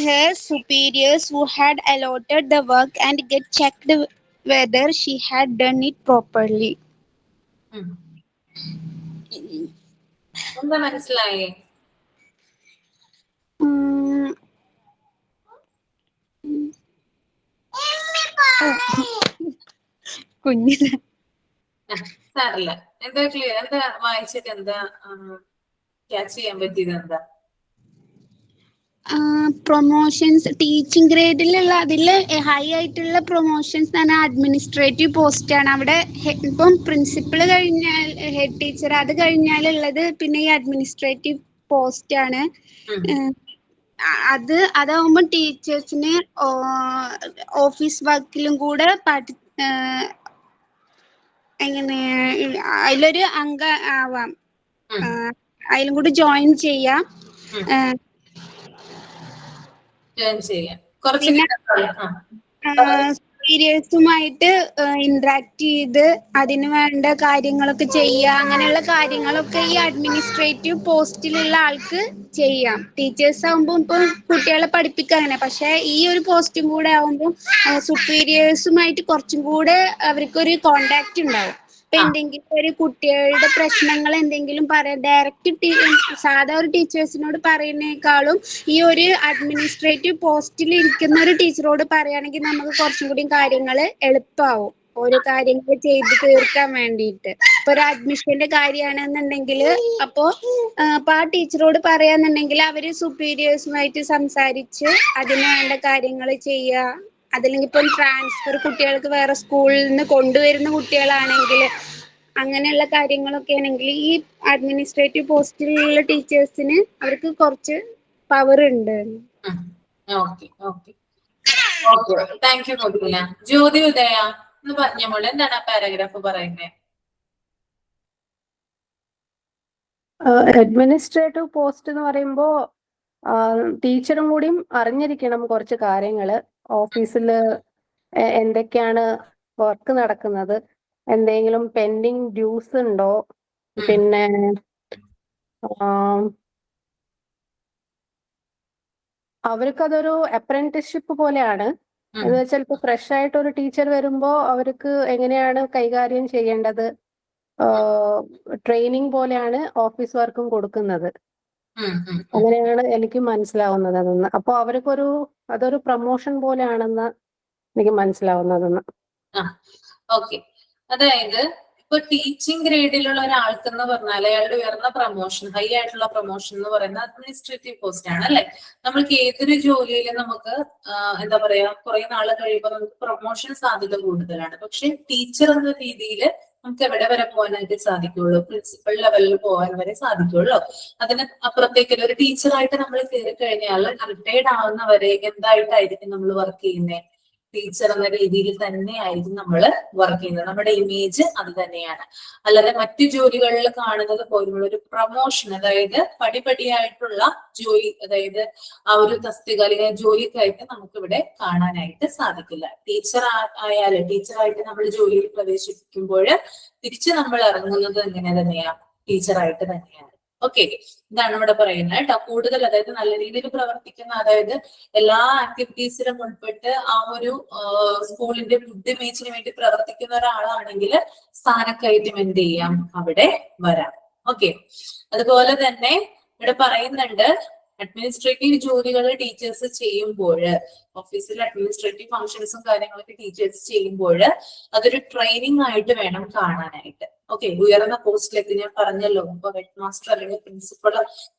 her superiors who had allotted the work and get checked whether she had done it properly. എന്താ മനസ്സിലായേ? കുഞ്ഞിന് സാറില്ല. എന്താ clear? എന്താ വായിച്ചിട്ട് എന്താ catch ചെയ്യാൻ പറ്റിയത്? എന്താ പ്രൊമോഷൻസ് ടീച്ചിങ് ഗ്രേഡിലുള്ള അതിൽ ഹൈ ആയിട്ടുള്ള പ്രൊമോഷൻസ് തന്നെ അഡ്മിനിസ്ട്രേറ്റീവ് പോസ്റ്റ് ആണ്. അവിടെ ഇപ്പം പ്രിൻസിപ്പൾ കഴിഞ്ഞാൽ ഹെഡ് ടീച്ചർ, അത് കഴിഞ്ഞാലുള്ളത് പിന്നെ ഈ അഡ്മിനിസ്ട്രേറ്റീവ് പോസ്റ്റ് ആണ്. അതാവുമ്പോ ടീച്ചേഴ്സിന് ഓഫീസ് വർക്കിലും കൂടെ എങ്ങനെ അതിലൊരു അംഗ ആവാം, അതിലും കൂടി ജോയിൻ ചെയ്യാം. സീരിയസുമായിട്ട് ഇന്ററാക്ട് ചെയ്ത് അതിന് വേണ്ട കാര്യങ്ങളൊക്കെ ചെയ്യുക. അങ്ങനെയുള്ള കാര്യങ്ങളൊക്കെ ഈ അഡ്മിനിസ്ട്രേറ്റീവ് പോസ്റ്റിലുള്ള ആൾക്ക് ചെയ്യാം. ടീച്ചേഴ്സ് ആകുമ്പോൾ ഇപ്പൊ കുട്ടികളെ പഠിപ്പിക്കുക അങ്ങനെ, പക്ഷെ ഈ ഒരു പോസ്റ്റും കൂടെ ആകുമ്പോൾ സുപ്പീരിയേഴ്സുമായിട്ട് കുറച്ചും കൂടെ അവർക്കൊരു കോണ്ടാക്ട് ഉണ്ടാവും. ഇപ്പൊ എന്തെങ്കിലും ഒരു കുട്ടികളുടെ പ്രശ്നങ്ങൾ എന്തെങ്കിലും പറയാം, ഡയറക്റ്റ് സാധാ ഒരു ടീച്ചേഴ്സിനോട് പറയുന്നേക്കാളും ഈ ഒരു അഡ്മിനിസ്ട്രേറ്റീവ് പോസ്റ്റിൽ ഇരിക്കുന്ന ഒരു ടീച്ചറോട് പറയുകയാണെങ്കിൽ നമുക്ക് കുറച്ചും കൂടി കാര്യങ്ങൾ എളുപ്പമാവും, ഓരോ കാര്യങ്ങൾ ചെയ്ത് തീർക്കാൻ വേണ്ടിയിട്ട്. ഇപ്പൊ ഒരു അഡ്മിഷന്റെ കാര്യമാണെന്നുണ്ടെങ്കിൽ അപ്പോ ആ ടീച്ചറോട് പറയാന്നുണ്ടെങ്കിൽ അവര് സുപ്പീരിയേഴ്സുമായിട്ട് സംസാരിച്ച് അതിന് വേണ്ട കാര്യങ്ങൾ ചെയ്യുക. അതല്ലെങ്കിൽ ഇപ്പം ട്രാൻസ്ഫർ കുട്ടികൾക്ക് വേറെ സ്കൂളിൽ നിന്ന് കൊണ്ടുവരുന്ന കുട്ടികളാണെങ്കിൽ അങ്ങനെയുള്ള കാര്യങ്ങളൊക്കെ ആണെങ്കിൽ ഈ അഡ്മിനിസ്ട്രേറ്റീവ് പോസ്റ്റിലുള്ള ടീച്ചേഴ്സിന് അവർക്ക് കുറച്ച് പവർ ഉണ്ട്. Thank you Mubeena. ജ്യോതി ഉദയ എന്ന് പറഞ്ഞ മോളെ എന്താണ് ആ പാരാഗ്രാഫ് പറയുന്നത്? അഡ്മിനിസ്ട്രേറ്റീവ് പോസ്റ്റ് എന്ന് പറയുമ്പോ ടീച്ചറും കൂടിയും അറിഞ്ഞിരിക്കണം കുറച്ച് കാര്യങ്ങള്. ഓഫീസിൽ എന്തൊക്കെയാണ് വർക്ക് നടക്കുന്നത്, എന്തെങ്കിലും പെൻഡിങ് ഡ്യൂസ് ഉണ്ടോ, പിന്നെ അവർക്കതൊരു അപ്രന്റീസ്ഷിപ്പ് പോലെയാണ്. എന്ന് വെച്ചാൽ ഇപ്പൊ ഫ്രഷ് ആയിട്ട് ഒരു ടീച്ചർ വരുമ്പോ അവർക്ക് എങ്ങനെയാണ് കൈകാര്യം ചെയ്യേണ്ടത്, ട്രെയിനിങ് പോലെയാണ് ഓഫീസ് വർക്കും കൊടുക്കുന്നത്. അങ്ങനെയാണ് എനിക്ക് മനസ്സിലാവുന്നത് അതെന്ന്. അപ്പൊ അതൊരു പ്രൊമോഷൻ പോലെയാണെന്ന് എനിക്ക് മനസ്സിലാവുന്നതെന്ന്. ഓക്കെ, അതായത് ഇപ്പൊ ടീച്ചിങ് ഗ്രേഡിലുള്ള ഒരാൾക്കെന്ന് പറഞ്ഞാൽ അയാളുടെ ഉയർന്ന പ്രൊമോഷൻ, ഹൈ ആയിട്ടുള്ള പ്രൊമോഷൻ എന്ന് പറയുന്നത് അഡ്മിനിസ്ട്രേറ്റീവ് പോസ്റ്റ് ആണ് അല്ലെ. നമ്മൾക്ക് ഏതൊരു ജോലിയിലും നമുക്ക് എന്താ പറയാ കുറെ നാള് കഴിയുമ്പോൾ നമുക്ക് പ്രൊമോഷൻ സാധ്യത കൂടുതലാണ്. പക്ഷെ ടീച്ചർ എന്ന രീതിയിൽ നമുക്ക് എവിടെ വരെ പോകാനായിട്ട് സാധിക്കുള്ളൂ? പ്രിൻസിപ്പൽ ലെവലിൽ പോകാൻ വരെ സാധിക്കുള്ളൂ. അതിന് അപ്പുറത്തേക്ക് ഒരു ടീച്ചറായിട്ട് നമ്മൾ കയറി കഴിഞ്ഞാൽ റിട്ടയർഡ് ആവുന്നവരെ എന്തായിട്ടായിരിക്കും നമ്മൾ വർക്ക് ചെയ്യുന്നത്? ടീച്ചർ എന്ന രീതിയിൽ തന്നെയായിരിക്കും നമ്മൾ വർക്ക് ചെയ്യുന്നത്. നമ്മുടെ ഇമേജ് അത് തന്നെയാണ്. അല്ലാതെ മറ്റു ജോലികളിൽ കാണുന്നത് പോലുള്ള ഒരു പ്രൊമോഷൻ, അതായത് പടിപടിയായിട്ടുള്ള ജോലി, അതായത് ആ ഒരു തസ്തിക അല്ലെങ്കിൽ ജോലിക്കായിട്ട് നമുക്കിവിടെ കാണാനായിട്ട് സാധിക്കില്ല. ടീച്ചറായിട്ട് നമ്മൾ ജോലിയിൽ പ്രവേശിക്കുമ്പോൾ തിരിച്ച് നമ്മൾ ഇറങ്ങുന്നത് എങ്ങനെ തന്നെയാണ്? ടീച്ചറായിട്ട് തന്നെയാണ്. ഓക്കെ, ഇതാണ് ഇവിടെ പറയുന്നത് കേട്ടോ. കൂടുതൽ അതായത് നല്ല രീതിയിൽ പ്രവർത്തിക്കുന്ന, അതായത് എല്ലാ ആക്ടിവിറ്റീസിലും ഉൾപ്പെട്ട് ആ ഒരു സ്കൂളിന്റെ ഗുഡ് ഇമേജിന് വേണ്ടി പ്രവർത്തിക്കുന്ന ഒരാളാണെങ്കിൽ സ്ഥാനക്കയറ്റം എന്ത് ചെയ്യാം? അവിടെ വരാം. ഓക്കെ, അതുപോലെ തന്നെ ഇവിടെ പറയുന്നുണ്ട് അഡ്മിനിസ്ട്രേറ്റീവ് ജോലികൾ ടീച്ചേഴ്സ് ചെയ്യുമ്പോൾ, ഓഫീസിൽ അഡ്മിനിസ്ട്രേറ്റീവ് ഫംഗ്ഷൻസും കാര്യങ്ങളൊക്കെ ടീച്ചേഴ്സ് ചെയ്യുമ്പോൾ അതൊരു ട്രെയിനിങ് ആയിട്ട് വേണം കാണാനായിട്ട്. ഓക്കെ, ഉയർന്ന പോസ്റ്റിലേക്ക് ഞാൻ പറഞ്ഞല്ലോ, ഇപ്പൊ ഹെഡ് മാസ്റ്റർ അല്ലെങ്കിൽ പ്രിൻസിപ്പൾ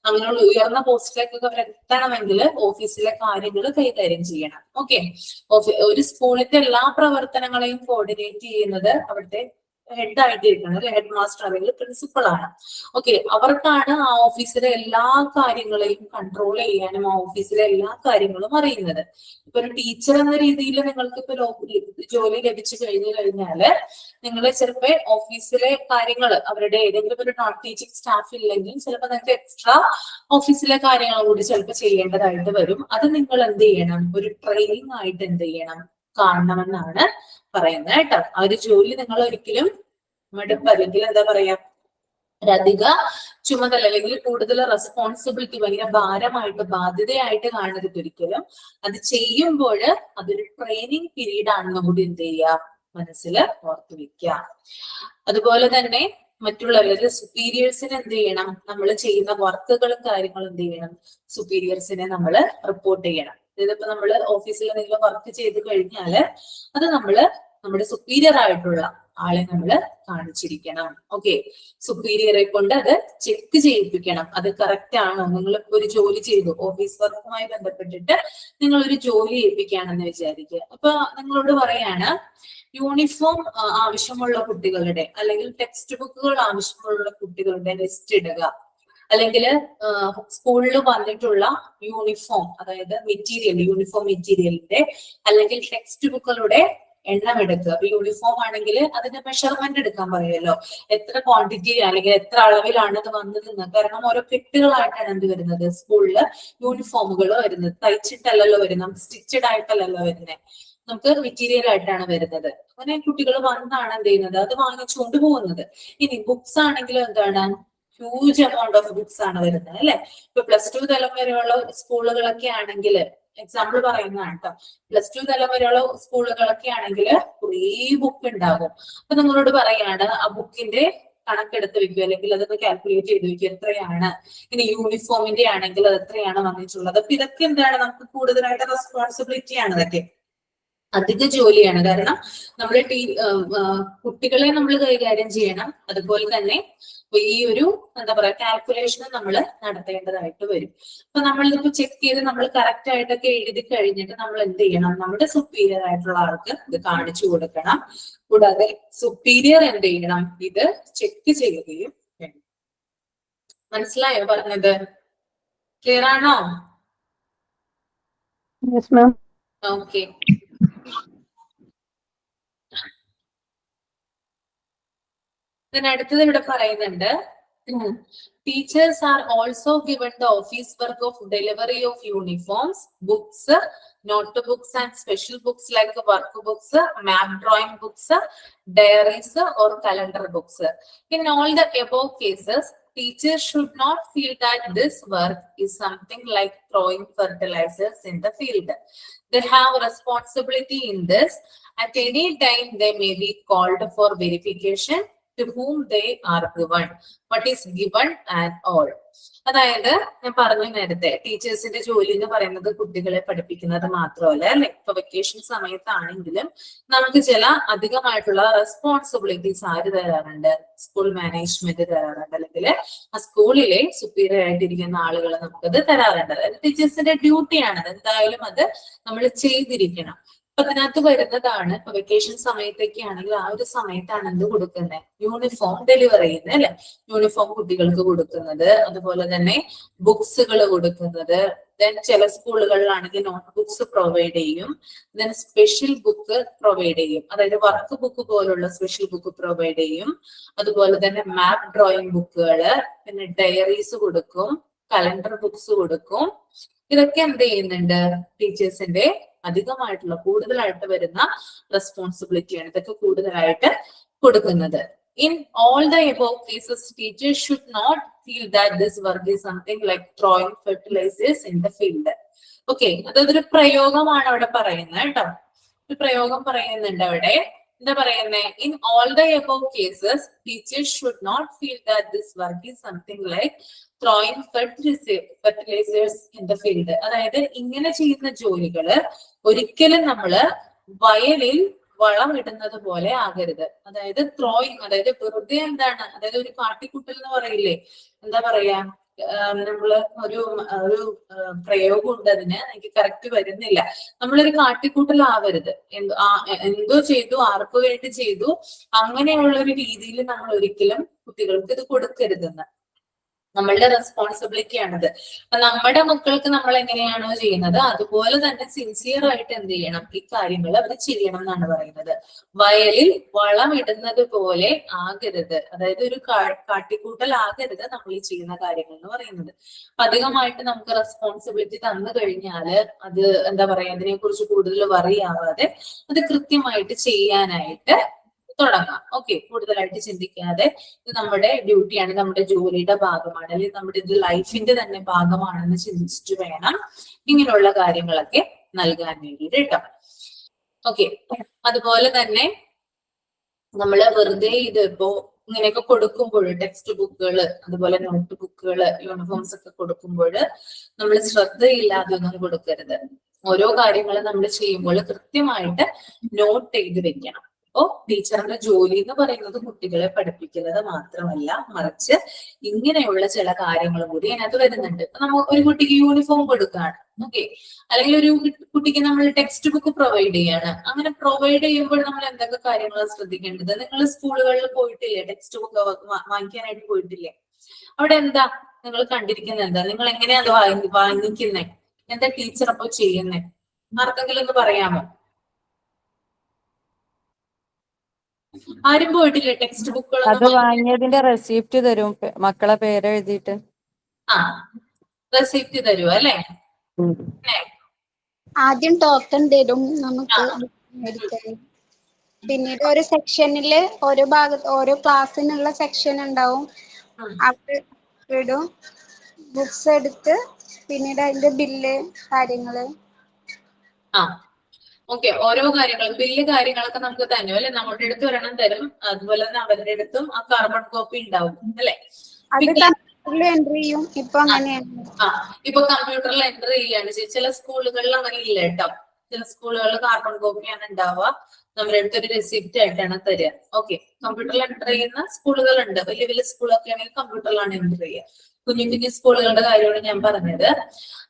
അങ്ങനെയുള്ള ഉയർന്ന പോസ്റ്റിലേക്കൊക്കെ അവരെത്തണമെങ്കിൽ ഓഫീസിലെ കാര്യങ്ങൾ കൈകാര്യം ചെയ്യണം. ഓക്കെ, ഒരു സ്കൂളിന്റെ എല്ലാ പ്രവർത്തനങ്ങളെയും കോർഡിനേറ്റ് ചെയ്യുന്നത് അവിടുത്തെ ഹെഡ് ആയിട്ടിരിക്കുന്നത് ഹെഡ് മാസ്റ്റർ അല്ലെങ്കിൽ പ്രിൻസിപ്പൾ ആണ്. ഓക്കെ, അവർക്കാണ് ആ ഓഫീസിലെ എല്ലാ കാര്യങ്ങളെയും കൺട്രോൾ ചെയ്യാനും ആ ഓഫീസിലെ എല്ലാ കാര്യങ്ങളും അറിയുന്നത്. ഇപ്പൊ ഒരു ടീച്ചർ എന്ന രീതിയിൽ നിങ്ങൾക്ക് ഇപ്പൊ ജോലി ലഭിച്ചു കഴിഞ്ഞാല് നിങ്ങൾ ചിലപ്പോ ഓഫീസിലെ കാര്യങ്ങൾ, അവരുടെ ഏതെങ്കിലും ഒരു നോൺ ടീച്ചിങ് സ്റ്റാഫ് ഇല്ലെങ്കിൽ ചിലപ്പോൾ നിങ്ങൾക്ക് എക്സ്ട്രാ ഓഫീസിലെ കാര്യങ്ങൾ കൂടി ചിലപ്പോൾ ചെയ്യേണ്ടതായിട്ട് വരും. അത് നിങ്ങൾ എന്ത് ചെയ്യണം? ഒരു ട്രെയിനിങ് ആയിട്ട് എന്ത് ചെയ്യണം? കാണണമെന്നാണ് പറയുന്നത് കേട്ടോ. ആ ഒരു ജോലി നിങ്ങൾ ഒരിക്കലും മടുപ്പ് അല്ലെങ്കിൽ എന്താ പറയാ ഒരധിക ചുമതല അല്ലെങ്കിൽ കൂടുതൽ റെസ്പോൺസിബിലിറ്റി, ഭയങ്കര ഭാരമായിട്ട് ബാധ്യതയായിട്ട് കാണരുത് ഒരിക്കലും. അത് ചെയ്യുമ്പോൾ അതൊരു ട്രെയിനിങ് പീരീഡ് ആണെന്ന് കൂടി എന്ത് ചെയ്യുക? മനസ്സിൽ ഓർത്തു വെക്കുക. അതുപോലെ തന്നെ മറ്റുള്ളവരുടെ സുപ്പീരിയേഴ്സിന് എന്ത് ചെയ്യണം? നമ്മൾ ചെയ്യുന്ന വർക്കുകളും കാര്യങ്ങളും എന്ത് ചെയ്യണം? സുപ്പീരിയേഴ്സിനെ നമ്മൾ റിപ്പോർട്ട് ചെയ്യണം. ഇതിപ്പോ നമ്മൾ ഓഫീസിൽ എന്തെങ്കിലും വർക്ക് ചെയ്ത് കഴിഞ്ഞാല് അത് നമ്മുടെ സുപ്പീരിയർ ആയിട്ടുള്ള ആളെ നമ്മൾ കാണിച്ചിരിക്കണം. ഓക്കെ, സുപ്പീരിയറെ കൊണ്ട് അത് ചെക്ക് ചെയ്യിപ്പിക്കണം. അത് കറക്റ്റ് ആണോ? നിങ്ങൾ ഒരു ജോലി ചെയ്തു, ഓഫീസ് വർക്കുമായി ബന്ധപ്പെട്ടിട്ട് നിങ്ങൾ ഒരു ജോലി ഏൽപ്പിക്കുകയാണെന്ന് വിചാരിക്കുക. അപ്പൊ നിങ്ങളോട് പറയാണ് യൂണിഫോം ആവശ്യമുള്ള കുട്ടികളുടെ അല്ലെങ്കിൽ ടെക്സ്റ്റ് ബുക്കുകൾ ആവശ്യമുള്ള കുട്ടികളുടെ ലിസ്റ്റ് ഇടുക, അല്ലെങ്കിൽ സ്കൂളിൽ വന്നിട്ടുള്ള യൂണിഫോം, അതായത് യൂണിഫോം മെറ്റീരിയലിന്റെ അല്ലെങ്കിൽ ടെക്സ്റ്റ് ബുക്കുകളുടെ എണ്ണം എടുക്കുക. അപ്പൊ യൂണിഫോം ആണെങ്കിൽ അതിന്റെ മെഷർമെന്റ് എടുക്കാൻ പറയുമല്ലോ, എത്ര ക്വാണ്ടിറ്റി അല്ലെങ്കിൽ എത്ര അളവിലാണ് ഇത് വന്നതെന്ന്. കാരണം ഓരോ കെട്ടുകളായിട്ടാണ് എന്ത് വരുന്നത്? സ്കൂളില് യൂണിഫോമുകൾ വരുന്നത്. തയ്ച്ചിട്ടല്ലല്ലോ വരുന്നത്, സ്റ്റിച്ചഡ് ആയിട്ടല്ലല്ലോ വരുന്നത്, നമുക്ക് മെറ്റീരിയൽ ആയിട്ടാണ് വരുന്നത്. അങ്ങനെ കുട്ടികൾ വന്നാണ് എന്ത് ചെയ്യുന്നത്? അത് വാങ്ങിച്ചുകൊണ്ട് പോകുന്നത്. ഇനി ബുക്സ് ആണെങ്കിലും എന്താണ്? ഹ്യൂജ് എമൗണ്ട് ഓഫ് ബുക്സ് ആണ് വരുന്നത് അല്ലെ. ഇപ്പൊ +2 തലം വരെയുള്ള സ്കൂളുകളൊക്കെ ആണെങ്കിൽ, എക്സാമ്പിൾ പറയുന്നതാണ് കേട്ടോ, +2 തലം വരെയുള്ള സ്കൂളുകളൊക്കെ ആണെങ്കിൽ കുറേ ബുക്ക് ഉണ്ടാകും. അപ്പൊ നിങ്ങളോട് പറയാണ് ആ ബുക്കിന്റെ കണക്കെടുത്ത് വെക്കുക, അല്ലെങ്കിൽ അതൊന്ന് കാൽക്കുലേറ്റ് ചെയ്ത് വെക്കുക, എത്രയാണ്. ഇനി യൂണിഫോമിന്റെ ആണെങ്കിൽ അത് എത്രയാണ് വന്നിട്ടുള്ളത്. അപ്പൊ ഇതൊക്കെ എന്താണ്? നമുക്ക് കൂടുതലായിട്ട് റെസ്പോൺസിബിലിറ്റി ആണ് ഇതൊക്കെ, അധിക ജോലിയാണ്. കാരണം നമ്മൾ കുട്ടികളെ നമ്മൾ കൈകാര്യം ചെയ്യണം. അതുപോലെ തന്നെ ഈ ഒരു എന്താ പറയാ കാൽക്കുലേഷൻ നമ്മൾ നടത്തേണ്ടതായിട്ട് വരും. അപ്പൊ നമ്മളിതിപ്പോ ചെക്ക് ചെയ്ത് നമ്മൾ കറക്റ്റ് ആയിട്ടൊക്കെ എഴുതി കഴിഞ്ഞിട്ട് നമ്മൾ എന്ത് ചെയ്യണം? നമ്മുടെ സുപ്പീരിയർ ആയിട്ടുള്ള ആൾക്ക് ഇത് കാണിച്ചു കൊടുക്കണം. കൂടാതെ സുപ്പീരിയർ എന്ത് ചെയ്യണം? ഇത് ചെക്ക് ചെയ്യുകയും വേണം. മനസ്സിലായോ പറഞ്ഞത്? ക്ലിയർ ആണോ? ഓക്കെ, അടുത്തത് ഇവിടെ പറയുന്നുണ്ട് Teachers are also given the office work of delivery of uniforms, books, notebooks and special books like workbooks, map drawing books, diaries or calendar books. In all the above cases, teachers should not feel that this work is something like throwing fertilizers in the field. They have responsibility in this. At any time, they may be called for verification to whom they are given, but is given at all. അതായത് ഞാൻ പറഞ്ഞു നേരത്തെ ടീച്ചേഴ്സിന്റെ ജോലി എന്ന് പറയുന്നത് കുട്ടികളെ പഠിപ്പിക്കുന്നത് മാത്രമല്ല അല്ലെ. ഇപ്പൊ വെക്കേഷൻ സമയത്താണെങ്കിലും നമുക്ക് ചില അധികമായിട്ടുള്ള റെസ്പോൺസിബിലിറ്റീസ് ആര് തരാറുണ്ട്? സ്കൂൾ മാനേജ്മെന്റ് തരാറുണ്ട്, അല്ലെങ്കിൽ ആ സ്കൂളിലെ സുപ്പീരിയർ ആയിട്ടിരിക്കുന്ന ആളുകൾ നമുക്കത് തരാറുണ്ട്. അതായത് ടീച്ചേഴ്സിന്റെ ഡ്യൂട്ടിയാണത്, എന്തായാലും അത് നമ്മൾ ചെയ്തിരിക്കണം. അപ്പൊ അതിനകത്ത് വരുന്നതാണ് ഇപ്പൊ വെക്കേഷൻ സമയത്തൊക്കെ ആണെങ്കിൽ ആ ഒരു സമയത്താണ് എന്ത് കൊടുക്കുന്നത്? യൂണിഫോം ഡെലിവർ ചെയ്യുന്നത് അല്ലെ. യൂണിഫോം കുട്ടികൾക്ക് കൊടുക്കുന്നത്, അതുപോലെ തന്നെ ബുക്സുകൾ കൊടുക്കുന്നത്. ദെൻ ചില സ്കൂളുകളിലാണെങ്കിൽ നോട്ട് ബുക്സ് പ്രൊവൈഡ് ചെയ്യും. ദെൻ സ്പെഷ്യൽ ബുക്ക് പ്രൊവൈഡ് ചെയ്യും, അതായത് വർക്ക് ബുക്ക് പോലുള്ള സ്പെഷ്യൽ ബുക്ക് പ്രൊവൈഡ് ചെയ്യും. അതുപോലെ തന്നെ മാപ്പ് ഡ്രോയിങ് ബുക്കുകള്, പിന്നെ ഡയറീസ് കൊടുക്കും, കലണ്ടർ ബുക്സ് കൊടുക്കും. ഇതൊക്കെ എന്ത് ചെയ്യുന്നുണ്ട്? ടീച്ചേഴ്സിന്റെ അധികമായിട്ടുള്ള കൂടുതലായിട്ട് വരുന്ന റെസ്പോൺസിബിലിറ്റിയാണ്. ഇതൊക്കെ കൂടുതലായിട്ട് കൊടുക്കുന്നത്. In all the above cases, teachers should not feel that this work is something like throwing fertilizers in the field. Okay, അതൊരു പ്രയോഗമാണ് അവിടെ പറയുന്നത് കേട്ടോ. ഒരു പ്രയോഗം പറയുന്നുണ്ട് അവിടെ. എന്താ പറയുന്നത്? In all the above cases, teachers should not feel that this work is something like throwing fertilizers in the field. അതായത് ഇങ്ങനെ ചെയ്യുന്ന ജോലികള് ഒരിക്കലും നമ്മള് വയലിൽ വളം ഇടുന്നത് പോലെ ആകരുത്. അതായത് ത്രോയിങ്, അതായത് വെറുതെ എന്താണ്, അതായത് ഒരു കാട്ടിക്കൂട്ടൽ എന്ന് പറയില്ലേ, എന്താ പറയാ, നമ്മള് ഒരു പ്രയോഗം ഉണ്ട് അതിന്, എനിക്ക് കറക്റ്റ് വരുന്നില്ല. നമ്മളൊരു കാട്ടിക്കൂട്ടലാവരുത്. എന്തോ ചെയ്തു, ആർക്കു വേണ്ടി ചെയ്തു, അങ്ങനെയുള്ള ഒരു രീതിയിൽ നമ്മൾ ഒരിക്കലും കുട്ടികൾക്ക് ഇത് കൊടുക്കരുതെന്ന്. നമ്മളുടെ റെസ്പോൺസിബിലിറ്റി ആണത്. അപ്പൊ നമ്മുടെ മക്കൾക്ക് നമ്മൾ എങ്ങനെയാണോ ചെയ്യുന്നത് അതുപോലെ തന്നെ സിൻസിയർ ആയിട്ട് എന്ത് ചെയ്യണം? ഈ കാര്യങ്ങൾ അവർ ചെയ്യണം എന്നാണ് പറയുന്നത്. വയലിൽ വളം ഇടുന്നത് പോലെ ആകരുത്, അതായത് ഒരു കാട്ടിക്കൂട്ടൽ ആകരുത് നമ്മൾ ഈ ചെയ്യുന്ന കാര്യങ്ങൾ എന്ന് പറയുന്നത്. അധികമായിട്ട് നമുക്ക് റെസ്പോൺസിബിലിറ്റി തന്നു കഴിഞ്ഞാല് അത് എന്താ പറയാ, അതിനെ കുറിച്ച് കൂടുതൽ വറി ആവാതെ അത് കൃത്യമായിട്ട് ചെയ്യാനായിട്ട് തുടങ്ങാം. ഓക്കെ, കൂടുതലായിട്ട് ചിന്തിക്കാതെ ഇത് നമ്മുടെ ഡ്യൂട്ടിയാണ്, നമ്മുടെ ജോലിയുടെ ഭാഗമാണ്, അല്ലെങ്കിൽ നമ്മുടെ ഇത് ലൈഫിന്റെ തന്നെ ഭാഗമാണെന്ന് ചിന്തിച്ചിട്ട് വേണം ഇങ്ങനെയുള്ള കാര്യങ്ങളൊക്കെ നൽകാൻ വേണ്ടിയിട്ട് കേട്ടോ. ഓക്കെ, അതുപോലെ തന്നെ നമ്മള് വെറുതെ ഇത് ഇപ്പോ ഇങ്ങനെയൊക്കെ കൊടുക്കുമ്പോൾ ടെക്സ്റ്റ് ബുക്കുകൾ, അതുപോലെ നോട്ട് ബുക്കുകൾ, യൂണിഫോംസ് ഒക്കെ കൊടുക്കുമ്പോൾ നമ്മൾ ശ്രദ്ധയില്ലാതെ ഒന്നും കൊടുക്കരുത്. ഓരോ കാര്യങ്ങളും നമ്മൾ ചെയ്യുമ്പോൾ കൃത്യമായിട്ട് നോട്ട് ചെയ്ത് വെക്കണം. അപ്പോ ടീച്ചറിന്റെ ജോലി എന്ന് പറയുന്നത് കുട്ടികളെ പഠിപ്പിക്കുന്നത് മാത്രമല്ല, മറിച്ച് ഇങ്ങനെയുള്ള ചില കാര്യങ്ങളും കൂടി അതിനകത്ത് വരുന്നുണ്ട്. ഇപ്പൊ നമ്മൾ ഒരു കുട്ടിക്ക് യൂണിഫോം കൊടുക്കുകയാണ്, ഓക്കെ, അല്ലെങ്കിൽ ഒരു കുട്ടിക്ക് നമ്മൾ ടെക്സ്റ്റ് ബുക്ക് പ്രൊവൈഡ് ചെയ്യാണ്. അങ്ങനെ പ്രൊവൈഡ് ചെയ്യുമ്പോൾ നമ്മൾ എന്തൊക്കെ കാര്യങ്ങളാണ് ശ്രദ്ധിക്കേണ്ടത്? നിങ്ങൾ സ്കൂളുകളിൽ പോയിട്ടില്ലേ? ടെക്സ്റ്റ് ബുക്ക് വാങ്ങിക്കാനായിട്ട് പോയിട്ടില്ലേ? അവിടെ എന്താ നിങ്ങൾ കണ്ടിരിക്കുന്നത്? എന്താ നിങ്ങൾ എങ്ങനെയാ അത് വാങ്ങിക്കുന്നേ? എന്താ ടീച്ചർ അപ്പോ ചെയ്യുന്നേ? ആർക്കെങ്കിലും ഒന്ന് പറയാമോ? ആരും പോയിട്ടില്ലേ ടെക്സ്റ്റ് ബുക്കുകൾ? അത് വാങ്ങിയതിന്റെ റെസിപ്റ്റ് തരും, മക്കളെ പേര് എഴുതിയിട്ട്. ആ, റെസിപ്റ്റ് തരും അല്ലേ? ആദ്യം ടോക്കൺ തരും നമുക്ക് മേടിക്കാൻ. പിന്നീട് ഒരു സെക്ഷനില് ഓരോ ഭാഗത്ത് ഓരോ ക്ലാസ്സിനുള്ള സെക്ഷൻ ഉണ്ടാവും, അവിടെ ഇടും ബുക്സ് എടുത്ത്, പിന്നീട് അതിന്റെ ബില്ല് കാര്യങ്ങള്. ആ, ഓക്കെ, ഓരോ കാര്യങ്ങളും വലിയ കാര്യങ്ങളൊക്കെ നമുക്ക് തരും അല്ലെ? നമ്മുടെ അടുത്ത് ഒരെണ്ണം തരും, അതുപോലെ തന്നെ അവരുടെ അടുത്തും ആ കാർബൺ കോപ്പി ഉണ്ടാവും അല്ലെ? എൻട്രി ചെയ്യും. ഇപ്പൊ അങ്ങനെയാണ്. ഇപ്പൊ കമ്പ്യൂട്ടറിൽ എൻ്റർ ചെയ്യാണ്. ചില സ്കൂളുകളിൽ അങ്ങനെ ഇല്ല കേട്ടോ. ചില സ്കൂളുകളിൽ കാർബൺ കോപ്പിയാണ് ഉണ്ടാവുക, നമ്മുടെ അടുത്തൊരു റെസിപ്റ്റ് ആയിട്ടാണ് തരിക. ഓക്കെ, കമ്പ്യൂട്ടറിൽ എൻ്റർ ചെയ്യുന്ന സ്കൂളുകളുണ്ട്. വലിയ വലിയ സ്കൂളൊക്കെ ആണെങ്കിൽ കമ്പ്യൂട്ടറിലാണ് എൻ്റർ ചെയ്യുക. കുഞ്ഞു കുഞ്ഞു സ്കൂളുകളുടെ കാര്യമാണ് ഞാൻ പറഞ്ഞത്.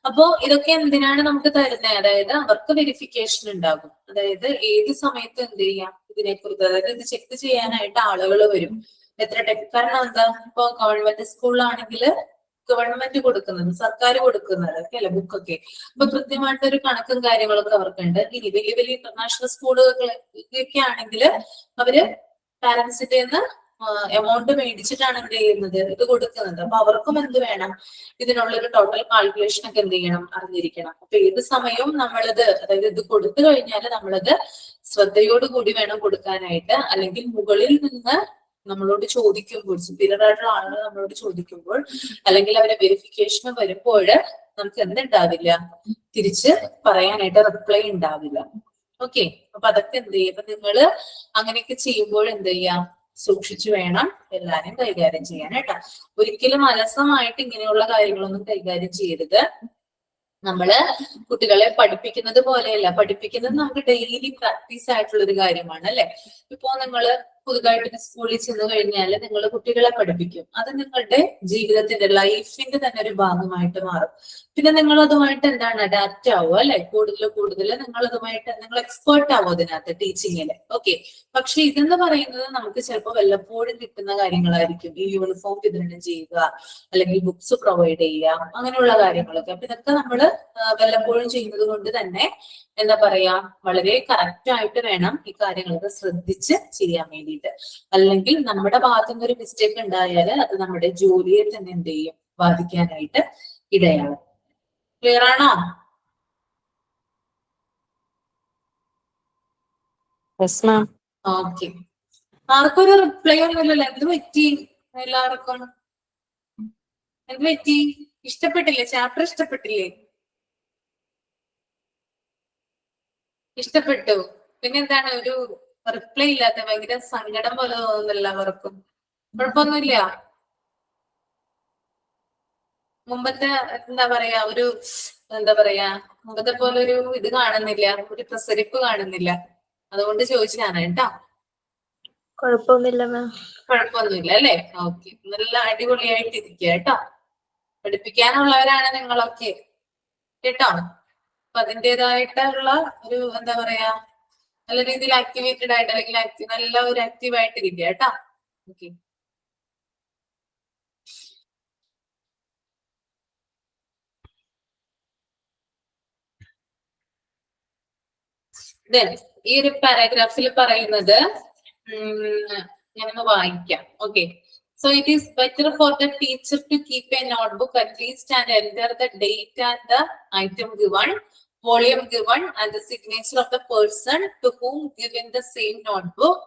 അപ്പോ ഇതൊക്കെ എന്തിനാണ് നമുക്ക് തരുന്നത്? അതായത് അവർക്ക് വെരിഫിക്കേഷൻ ഉണ്ടാകും. അതായത് ഏത് സമയത്ത് എന്ത് ചെയ്യാം ഇതിനെക്കുറിച്ച്, അതായത് ഇത് ചെക്ക് ചെയ്യാനായിട്ട് ആളുകൾ വരും. എത്ര കാരണം എന്താ, ഇപ്പൊ ഗവൺമെന്റ് സ്കൂളിലാണെങ്കിൽ ഗവൺമെന്റ് കൊടുക്കുന്നത്, സർക്കാർ കൊടുക്കുന്നത് ഒക്കെ അല്ലെ ബുക്കൊക്കെ. അപ്പൊ കൃത്യമായിട്ടൊരു കണക്കും കാര്യങ്ങളൊക്കെ അവർക്കുണ്ട്. ഇനി വലിയ വലിയ ഇന്റർനാഷണൽ സ്കൂളുകളൊക്കെ ആണെങ്കിൽ അവര് പാരന്റ്സിന്റെ നിന്ന് എമൗണ്ട് മേടിച്ചിട്ടാണ് എന്ത് ചെയ്യുന്നത്, ഇത് കൊടുക്കുന്നത്. അപ്പൊ അവർക്കും എന്ത് വേണം, ഇതിനുള്ളൊരു ടോട്ടൽ കാൽക്കുലേഷൻ ഒക്കെ എന്ത് ചെയ്യണം, അറിഞ്ഞിരിക്കണം. അപ്പൊ ഏത് സമയവും നമ്മളത്, അതായത് ഇത് കൊടുത്തു കഴിഞ്ഞാൽ നമ്മളത് ശ്രദ്ധയോടുകൂടി വേണം കൊടുക്കാനായിട്ട്. അല്ലെങ്കിൽ മുകളിൽ നിന്ന് നമ്മളോട് ചോദിക്കുമ്പോൾ, സുപ്പീരിയർ ആയിട്ടുള്ള ആളുകൾ നമ്മളോട് ചോദിക്കുമ്പോൾ, അല്ലെങ്കിൽ അവരെ വെരിഫിക്കേഷൻ വരുമ്പോൾ നമുക്ക് എന്തുണ്ടാവില്ല, തിരിച്ച് പറയാനായിട്ട് റിപ്ലൈ ഉണ്ടാവില്ല. ഓക്കെ, അപ്പൊ അതൊക്കെ എന്ത് ചെയ്യും, അപ്പൊ നിങ്ങള് അങ്ങനെയൊക്കെ ചെയ്യുമ്പോൾ എന്ത് ചെയ്യാം, സൂക്ഷിച്ചു വേണം എല്ലാരും കൈകാര്യം ചെയ്യാൻ കേട്ടോ. ഒരിക്കലും അലസമായിട്ട് ഇങ്ങനെയുള്ള കാര്യങ്ങളൊന്നും കൈകാര്യം ചെയ്യരുത്. നമ്മള് കുട്ടികളെ പഠിപ്പിക്കുന്നത് പോലെയല്ല, പഠിപ്പിക്കുന്നത് നമുക്ക് ഡെയിലി പ്രാക്ടീസ് ആയിട്ടുള്ള ഒരു കാര്യമാണ് അല്ലെ. ഇപ്പോ നിങ്ങള് പുതുതായിട്ട് സ്കൂളിൽ ചെന്ന് കഴിഞ്ഞാൽ നിങ്ങൾ കുട്ടികളെ പഠിപ്പിക്കും, അത് നിങ്ങളുടെ ജീവിതത്തിന്റെ ലൈഫിന്റെ തന്നെ ഒരു ഭാഗമായിട്ട് മാറും. പിന്നെ നിങ്ങൾ അതുമായിട്ട് എന്താണ് അഡാപ്റ്റ് ആവുക അല്ലെ, കൂടുതൽ നിങ്ങൾ അതുമായിട്ട് നിങ്ങൾ എക്സ്പേർട്ട് ആവും അതിനകത്ത് ടീച്ചിങ്ങില്. ഓക്കെ, പക്ഷെ ഇതെന്ന് പറയുന്നത് നമുക്ക് ചിലപ്പോൾ വല്ലപ്പോഴും കിട്ടുന്ന കാര്യങ്ങളായിരിക്കും. ഈ യൂണിഫോം വിതരണം ചെയ്യുക, അല്ലെങ്കിൽ ബുക്സ് പ്രൊവൈഡ് ചെയ്യുക, അങ്ങനെയുള്ള കാര്യങ്ങളൊക്കെ. അപ്പൊ ഇതൊക്കെ നമ്മൾ വല്ലപ്പോഴും ചെയ്യുന്നത് കൊണ്ട് തന്നെ എന്താ പറയാ, വളരെ കറക്റ്റ് ആയിട്ട് വേണം ഈ കാര്യങ്ങളൊക്കെ ശ്രദ്ധിച്ച് ചെയ്യാൻ വേണ്ടിയിട്ട്. അല്ലെങ്കിൽ നമ്മുടെ ഭാഗത്തു നിന്ന് ഒരു മിസ്റ്റേക്ക് ഉണ്ടായാൽ അത് നമ്മുടെ ജോലിയെ തന്നെ എന്ത് ചെയ്യും, ബാധിക്കാനായിട്ട് ഇടയാകും. ക്ലിയർ ആണോ? ഓക്കെ, ആർക്കും ഒരു റിപ്ലൈ ഒന്നുമില്ലല്ലോ. എന്ത് പറ്റി എല്ലാവർക്കും? എന്ത് പറ്റി? ഇഷ്ടപ്പെട്ടില്ലേ ചാപ്റ്റർ? ഇഷ്ടപ്പെട്ടില്ലേ? ഇഷ്ടപ്പെട്ടു. പിന്നെന്താണ് ഒരു റിപ്ലൈ ഇല്ലാത്ത? ഭയങ്കര സങ്കടം പോലെ തോന്നുന്നു എല്ലാവർക്കും. കുഴപ്പമൊന്നുമില്ല. മുമ്പത്തെ എന്താ പറയാ, ഒരു എന്താ പറയാ, മുമ്പത്തെ പോലെ ഒരു ഇത് കാണുന്നില്ല, ഒരു പ്രസരിപ്പ് കാണുന്നില്ല. അതുകൊണ്ട് ചോദിച്ചതാണ് കേട്ടോ. കുഴപ്പമൊന്നുമില്ല മാം. കുഴപ്പമൊന്നുമില്ല അല്ലേ? ഓക്കെ, നല്ല അടിപൊളിയായിട്ട് ഇരിക്കുക കേട്ടോ. പഠിപ്പിക്കാനുള്ളവരാണ് നിങ്ങളൊക്കെ കേട്ടോ. അപ്പൊ അതിൻ്റെതായിട്ടുള്ള ഒരു എന്താ പറയാ, നല്ല രീതിയിൽ ആക്ടിവേറ്റഡ് ആയിട്ട്, അല്ലെങ്കിൽ നല്ല ഒരു ആക്റ്റീവ് ആയിട്ട് ഇരിക്കുക കേട്ടോ. ഓക്കെ, ഈ ഒരു പാരാഗ്രാഫിൽ പറയുന്നത് ഞാനൊന്ന് വായിക്കാം. Okay, so it is better for the teacher to keep a notebook at least and enter the date and the item given, volume given, and the signature of the person to whom given the same notebook.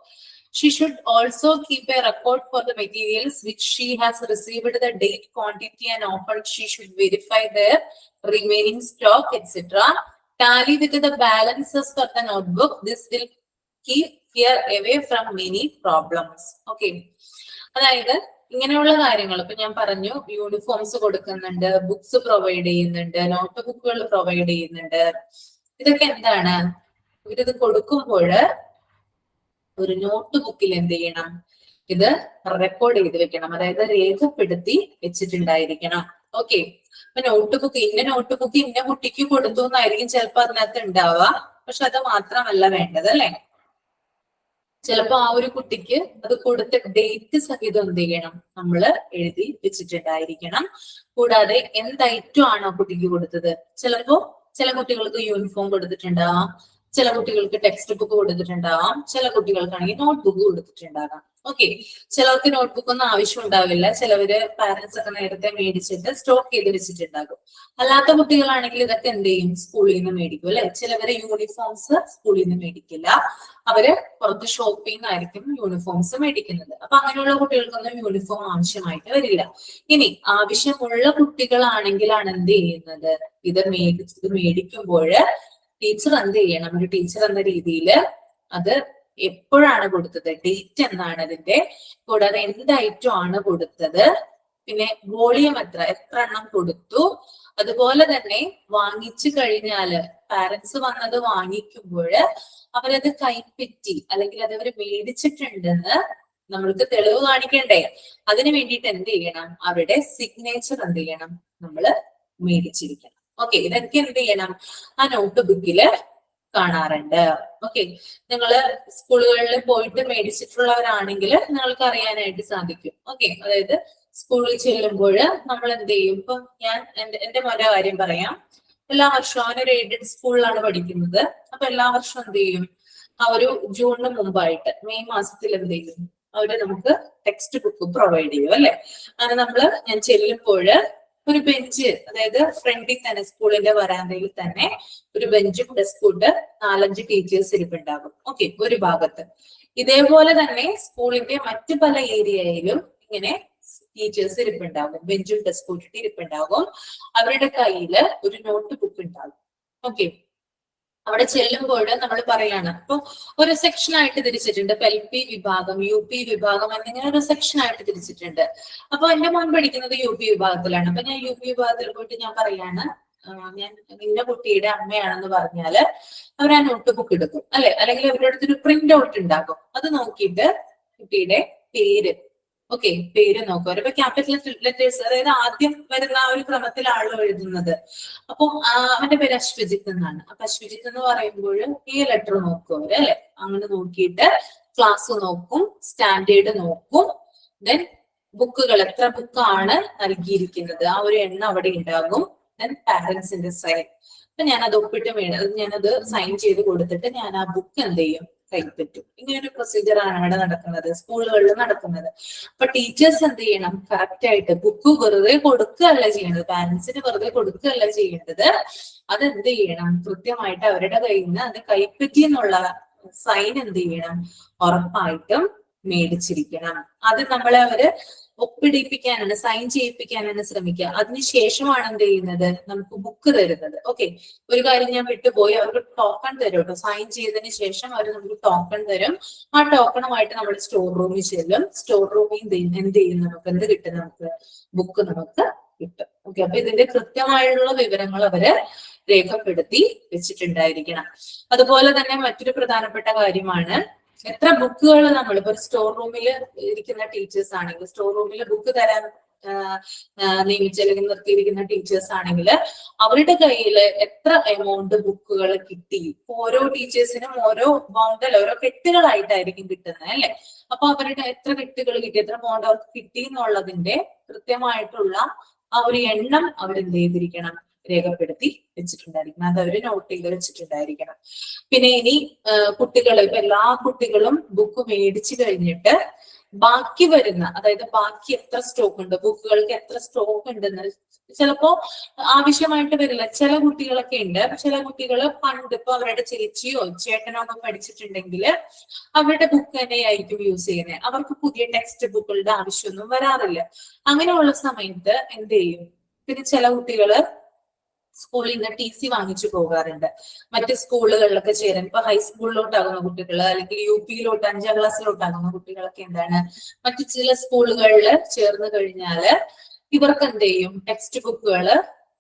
She should also keep a record for the materials which she has received, the date, quantity, and often she should verify their remaining stock, etc. Tally with the balances for the notebook. This will keep her away from many problems. Okay. അതായത് ഇങ്ങനെയുള്ള കാര്യങ്ങൾ ഇപ്പൊ ഞാൻ പറഞ്ഞു, uniforms കൊടുക്കുന്നുണ്ട്, books provide ചെയ്യുന്നുണ്ട്, not ബുക്കുകൾ provide ചെയ്യുന്നുണ്ട്. ഇതൊക്കെ എന്താണ്, ഇവരിത് കൊടുക്കുമ്പോൾ ഒരു നോട്ട് ബുക്കിൽ എന്ത് ചെയ്യണം, ഇത് റെക്കോർഡ് ചെയ്ത് വെക്കണം, അതായത് രേഖപ്പെടുത്തി വെച്ചിട്ടുണ്ടായിരിക്കണം. ഓക്കെ, അപ്പൊ നോട്ട് ബുക്ക്, ഇന്ന കുട്ടിക്ക് കൊടുത്തു എന്നായിരിക്കും ചിലപ്പോ അതിനകത്ത് ഉണ്ടാവുക. പക്ഷെ അത് മാത്രമല്ല വേണ്ടത് അല്ലെ. ചിലപ്പോ ആ ഒരു കുട്ടിക്ക് അത് കൊടുത്ത ഡേറ്റ് സഹിതം എന്ത് ചെയ്യണം, നമ്മള് എഴുതി വെച്ചിട്ടുണ്ടായിരിക്കണം. കൂടാതെ എന്ത് ഐറ്റം ആണോ കുട്ടിക്ക് കൊടുത്തത്, ചിലപ്പോ ചില കുട്ടികൾക്ക് യൂണിഫോം കൊടുത്തിട്ടുണ്ടാവാം, ചില കുട്ടികൾക്ക് ടെക്സ്റ്റ് ബുക്ക് കൊടുത്തിട്ടുണ്ടാവാം, ചില കുട്ടികൾക്കാണെങ്കിൽ നോട്ട് ബുക്ക് കൊടുത്തിട്ടുണ്ടാകാം. ഓക്കെ, ചിലർക്ക് നോട്ട്ബുക്ക് ഒന്നും ആവശ്യം ഉണ്ടാവില്ല, ചിലവര് പാരന്റ്സ് ഒക്കെ നേരത്തെ മേടിച്ചിട്ട് സ്റ്റോക്ക് ചെയ്ത് വെച്ചിട്ടുണ്ടാകും. അല്ലാത്ത കുട്ടികളാണെങ്കിൽ ഇതൊക്കെ എന്ത് ചെയ്യും, സ്കൂളിൽ നിന്ന് മേടിക്കും അല്ലെ. ചിലവര് യൂണിഫോംസ് സ്കൂളിൽ നിന്ന് മേടിക്കില്ല, അവര് പുറത്ത് ഷോപ്പിൽ നിന്നായിരിക്കും യൂണിഫോംസ് മേടിക്കുന്നത്. അപ്പൊ അങ്ങനെയുള്ള കുട്ടികൾക്കൊന്നും യൂണിഫോം ആവശ്യമായിട്ട് വരില്ല. ഇനി ആവശ്യമുള്ള കുട്ടികളാണെങ്കിലാണ് എന്ത് ചെയ്യുന്നത്, ഇത് മേടിക്കുമ്പോൾ ടീച്ചർ എന്ത് ചെയ്യണം, ഒരു ടീച്ചർ എന്ന രീതിയിൽ അത് എപ്പോഴാണ് കൊടുത്തത്, ഡേറ്റ് എന്നാണ് അതിന്റെ, കൂടാതെ എന്ത് ഐറ്റം ആണ് കൊടുത്തത്, പിന്നെ വോളിയം എത്ര എണ്ണം കൊടുത്തു, അതുപോലെ തന്നെ വാങ്ങിച്ചു കഴിഞ്ഞാല് പാരന്റ്സ് വന്നത് വാങ്ങിക്കുമ്പോൾ അവരത് കൈപ്പറ്റി അല്ലെങ്കിൽ അത് അവർ മേടിച്ചിട്ടുണ്ടെന്ന് നമ്മൾക്ക് തെളിവ് കാണിക്കണ്ടേ. അതിന് വേണ്ടിയിട്ട് എന്ത് ചെയ്യണം, അവരുടെ സിഗ്നേച്ചർ എന്ത് ചെയ്യണം, നമ്മള് മേടിച്ചിരിക്കണം. ഓക്കെ, ഇതൊക്കെ എന്ത് ചെയ്യണം, ആ നോട്ട് ബുക്കില് കാണാറുണ്ട്. ഓക്കെ, നിങ്ങള് സ്കൂളുകളിൽ പോയിട്ട് മേടിച്ചിട്ടുള്ളവരാണെങ്കിൽ നിങ്ങൾക്ക് അറിയാനായിട്ട് സാധിക്കും. ഓക്കെ, അതായത് സ്കൂളിൽ ചെല്ലുമ്പോൾ നമ്മൾ എന്ത് ചെയ്യും, ഇപ്പൊ ഞാൻ എന്റെ മോന്റെ കാര്യം പറയാം. എല്ലാ വർഷവും അവനൊരു എയ്ഡഡ് സ്കൂളിലാണ് പഠിക്കുന്നത്. അപ്പൊ എല്ലാ വർഷവും എന്ത് ചെയ്യും, ആ ഒരു ജൂണിന് മുമ്പായിട്ട് മെയ് മാസത്തിൽ എന്ത് ചെയ്യും, അവര് നമുക്ക് ടെക്സ്റ്റ് ബുക്ക് പ്രൊവൈഡ് ചെയ്യും അല്ലെ. അങ്ങനെ ഞാൻ ചെല്ലുമ്പോൾ ഒരു ബെഞ്ച്, അതായത് ഫ്രണ്ടിൽ തന്നെ സ്കൂളിന്റെ വരാന്തയിൽ തന്നെ ഒരു ബെഞ്ചും ഡെസ്കും 4-5 ടീച്ചേഴ്സ് ഇരിപ്പുണ്ടാകും. ഓക്കെ, ഒരു ഭാഗത്ത്. ഇതേപോലെ തന്നെ സ്കൂളിന്റെ മറ്റു പല ഏരിയയിലും ഇങ്ങനെ ടീച്ചേഴ്സ് ഇരിപ്പുണ്ടാകും, ബെഞ്ചും ഡെസ്കും ഇട്ടിട്ട് ഇരിപ്പുണ്ടാകും. അവരുടെ കയ്യില് ഒരു നോട്ട് ബുക്ക് ഉണ്ടാകും. ഓക്കെ, അവിടെ ചെല്ലുമ്പോൾ നമ്മൾ പറയാണ്, ഇപ്പൊ ഒരു സെക്ഷൻ ആയിട്ട് തിരിച്ചിട്ടുണ്ട്. ഇപ്പൊ LP വിഭാഗം, UP വിഭാഗം എന്നിങ്ങനെ ഒരു സെക്ഷൻ ആയിട്ട് തിരിച്ചിട്ടുണ്ട്. അപ്പൊ എന്റെ മോൻ പഠിക്കുന്നത് UP വിഭാഗത്തിലാണ്. അപ്പൊ ഞാൻ UP വിഭാഗത്തിൽ പോയിട്ട് ഞാൻ പറയാണ്, ഞാൻ ഇന്ന കുട്ടിയുടെ അമ്മയാണെന്ന് പറഞ്ഞാല് അവർ ആ നോട്ട് ബുക്ക് എടുക്കും അല്ലെ, അല്ലെങ്കിൽ അവരുടെ അടുത്തൊരു പ്രിന്റ് ഔട്ട് ഉണ്ടാക്കും. അത് നോക്കിയിട്ട് കുട്ടിയുടെ പേര്, ഓക്കെ, പേര് നോക്കും. അവരിപ്പോ ക്യാപിറ്റൽ ലെറ്റേഴ്സ്, അതായത് ആദ്യം വരുന്ന ആ ഒരു ക്രമത്തിലാണല്ലോ എഴുതുന്നത്. അപ്പൊ അവന്റെ പേര് അശ്വജിത്ത് എന്നാണ്. അപ്പൊ അശ്വജിത്ത് എന്ന് പറയുമ്പോൾ ഈ ലെറ്റർ നോക്കും അവര് അല്ലെ. അങ്ങനെ നോക്കിയിട്ട് ക്ലാസ് നോക്കും, സ്റ്റാൻഡേർഡ് നോക്കും, ദെൻ ബുക്കുകൾ എത്ര ബുക്കാണ് നൽകിയിരിക്കുന്നത് ആ ഒരു എണ്ണം അവിടെ ഉണ്ടാകും. ദെൻ പാരന്റ്സിന്റെ സൈൻ. അപ്പൊ ഞാനത് ഒപ്പിട്ട് ഞാനത് സൈൻ ചെയ്ത് കൊടുത്തിട്ട് ഞാൻ ആ ബുക്ക് എന്ത് ചെയ്യും, കൈപ്പറ്റും. ഇങ്ങനൊരു പ്രൊസീജിയർ ആണ് അവിടെ നടക്കുന്നത്, സ്കൂളുകളിൽ നടക്കുന്നത്. അപ്പൊ ടീച്ചേഴ്സ് എന്ത് ചെയ്യണം, കറക്റ്റ് ആയിട്ട് ബുക്ക് വെറുതെ കൊടുക്കുകയല്ല ചെയ്യേണ്ടത്, പാരന്റ്സിന് വെറുതെ കൊടുക്കുകയല്ല ചെയ്യേണ്ടത്. അതെന്ത് ചെയ്യണം, കൃത്യമായിട്ട് അവരുടെ കയ്യിൽ നിന്ന് അത് കൈപ്പറ്റി എന്നുള്ള സൈൻ എന്ത് ചെയ്യണം, ഉറപ്പായിട്ടും മേടിച്ചിരിക്കണം. അത് നമ്മളെ അവര് ഒപ്പിടിപ്പിക്കാനാണ്, സൈൻ ചെയ്യിപ്പിക്കാനാണ് ശ്രമിക്കുക. അതിനുശേഷമാണ് എന്ത് ചെയ്യുന്നത്, നമുക്ക് ബുക്ക് തരുന്നത്. ഓക്കെ, ഒരു കാര്യം ഞാൻ വിട്ടുപോയി, അവർക്ക് ടോക്കൺ തരും കേട്ടോ. സൈൻ ചെയ്തതിന് ശേഷം അവർ നമുക്ക് ടോക്കൺ തരും. ആ ടോക്കണുമായിട്ട് നമ്മൾ സ്റ്റോർ റൂമിൽ ചെല്ലും. സ്റ്റോർ റൂമിൽ എന്ത് ചെയ്യും, നമുക്ക് എന്ത് കിട്ടും, നമുക്ക് ബുക്ക് നമുക്ക് കിട്ടും. ഓക്കെ, അപ്പൊ ഇതിന്റെ കൃത്യമായുള്ള വിവരങ്ങൾ അവര് രേഖപ്പെടുത്തി വെച്ചിട്ടുണ്ടായിരിക്കണം. അതുപോലെ തന്നെ മറ്റൊരു പ്രധാനപ്പെട്ട കാര്യമാണ്, എത്ര ബുക്കുകൾ നമ്മളിപ്പോ ഒരു സ്റ്റോർ റൂമിൽ ഇരിക്കുന്ന ടീച്ചേഴ്സ് ആണെങ്കിൽ, സ്റ്റോർ റൂമിൽ ബുക്ക് തരാൻ നിയമിച്ച് അല്ലെങ്കിൽ നിർത്തിയിരിക്കുന്ന ടീച്ചേഴ്സ് ആണെങ്കിൽ അവരുടെ കയ്യിൽ എത്ര എമൗണ്ട് ബുക്കുകൾ കിട്ടി, ഓരോ ടീച്ചേഴ്സിനും ഓരോ ബൗണ്ടൽ, ഓരോ കെട്ടുകളായിട്ടായിരിക്കും കിട്ടുന്നത് അല്ലെ. അപ്പൊ അവരുടെ എത്ര കെട്ടുകൾ കിട്ടി, എത്ര എമൗണ്ട് അവർക്ക് കിട്ടി എന്നുള്ളതിന്റെ കൃത്യമായിട്ടുള്ള ആ ഒരു എണ്ണം അവരെന്ത് ചെയ്തിരിക്കണം, രേഖപ്പെടുത്തി വെച്ചിട്ടുണ്ടായിരിക്കണം. അത് അവര് നോട്ട് ചെയ്ത് വെച്ചിട്ടുണ്ടായിരിക്കണം. പിന്നെ ഇനി കുട്ടികള്, ഇപ്പൊ എല്ലാ കുട്ടികളും ബുക്ക് മേടിച്ചു കഴിഞ്ഞിട്ട് ബാക്കി വരുന്ന, അതായത് ബാക്കി എത്ര സ്റ്റോക്ക് ഉണ്ട്, ബുക്കുകൾക്ക് എത്ര സ്റ്റോക്ക് ഉണ്ടെന്ന് ചിലപ്പോ ആവശ്യമായിട്ട് വരില്ല. ചില കുട്ടികളൊക്കെ ഉണ്ട്, ചില കുട്ടികൾ പണ്ട് ഇപ്പൊ അവരുടെ ചേച്ചിയോ ചേട്ടനോ ഒക്കെ പഠിച്ചിട്ടുണ്ടെങ്കിൽ അവരുടെ ബുക്ക് തന്നെയായിരിക്കും യൂസ് ചെയ്യുന്നത്. അവർക്ക് പുതിയ ടെക്സ്റ്റ് ബുക്കുകളുടെ ആവശ്യമൊന്നും വരാറില്ല. അങ്ങനെയുള്ള സമയത്ത് എന്ത് ചെയ്യും, പിന്നെ ചില കുട്ടികള് സ്കൂളിൽ നിന്ന് TC വാങ്ങിച്ചു പോകാറുണ്ട് മറ്റ് സ്കൂളുകളിലൊക്കെ ചേരാൻ. ഇപ്പൊ ഹൈസ്കൂളിലോട്ടാകുന്ന കുട്ടികൾ അല്ലെങ്കിൽ UPയിലോട്ട് 5ാം ക്ലാസ്സിലോട്ടാകുന്ന കുട്ടികളൊക്കെ എന്താണ്, മറ്റു ചില സ്കൂളുകളിൽ ചേർന്ന് കഴിഞ്ഞാല് ഇവർക്ക് എന്ത് ചെയ്യും, ടെക്സ്റ്റ് ബുക്കുകള്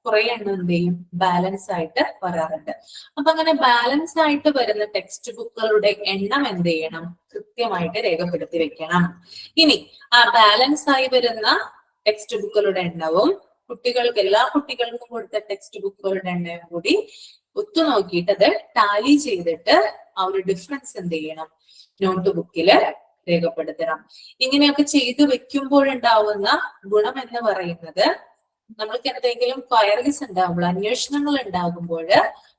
കുറെ എണ്ണം എന്ത് ചെയ്യും, ബാലൻസ് ആയിട്ട് വരാറുണ്ട്. അപ്പൊ അങ്ങനെ ബാലൻസ് ആയിട്ട് വരുന്ന ടെക്സ്റ്റ് ബുക്കുകളുടെ എണ്ണം എന്ത് ചെയ്യണം, കൃത്യമായിട്ട് രേഖപ്പെടുത്തി വെക്കണം. ഇനി ആ ബാലൻസ് ആയി വരുന്ന ടെക്സ്റ്റ് ബുക്കുകളുടെ എണ്ണവും കുട്ടികൾക്ക്, എല്ലാ കുട്ടികൾക്കും കൊടുത്ത ടെക്സ്റ്റ് ബുക്കുകളുടെ എണ്ണയും കൂടി ഒത്തുനോക്കിയിട്ട് അത് ടാലി ചെയ്തിട്ട് ആ ഒരു ഡിഫറൻസ് എന്ത് ചെയ്യണം, നോട്ട് ബുക്കില് രേഖപ്പെടുത്തണം. ഇങ്ങനെയൊക്കെ ചെയ്തു വെക്കുമ്പോഴുണ്ടാവുന്ന ഗുണം എന്ന് പറയുന്നത്, നമ്മൾക്ക് എന്തെങ്കിലും ക്വയറീസ് ഉണ്ടാകുമ്പോൾ, അന്വേഷണങ്ങൾ ഉണ്ടാകുമ്പോൾ,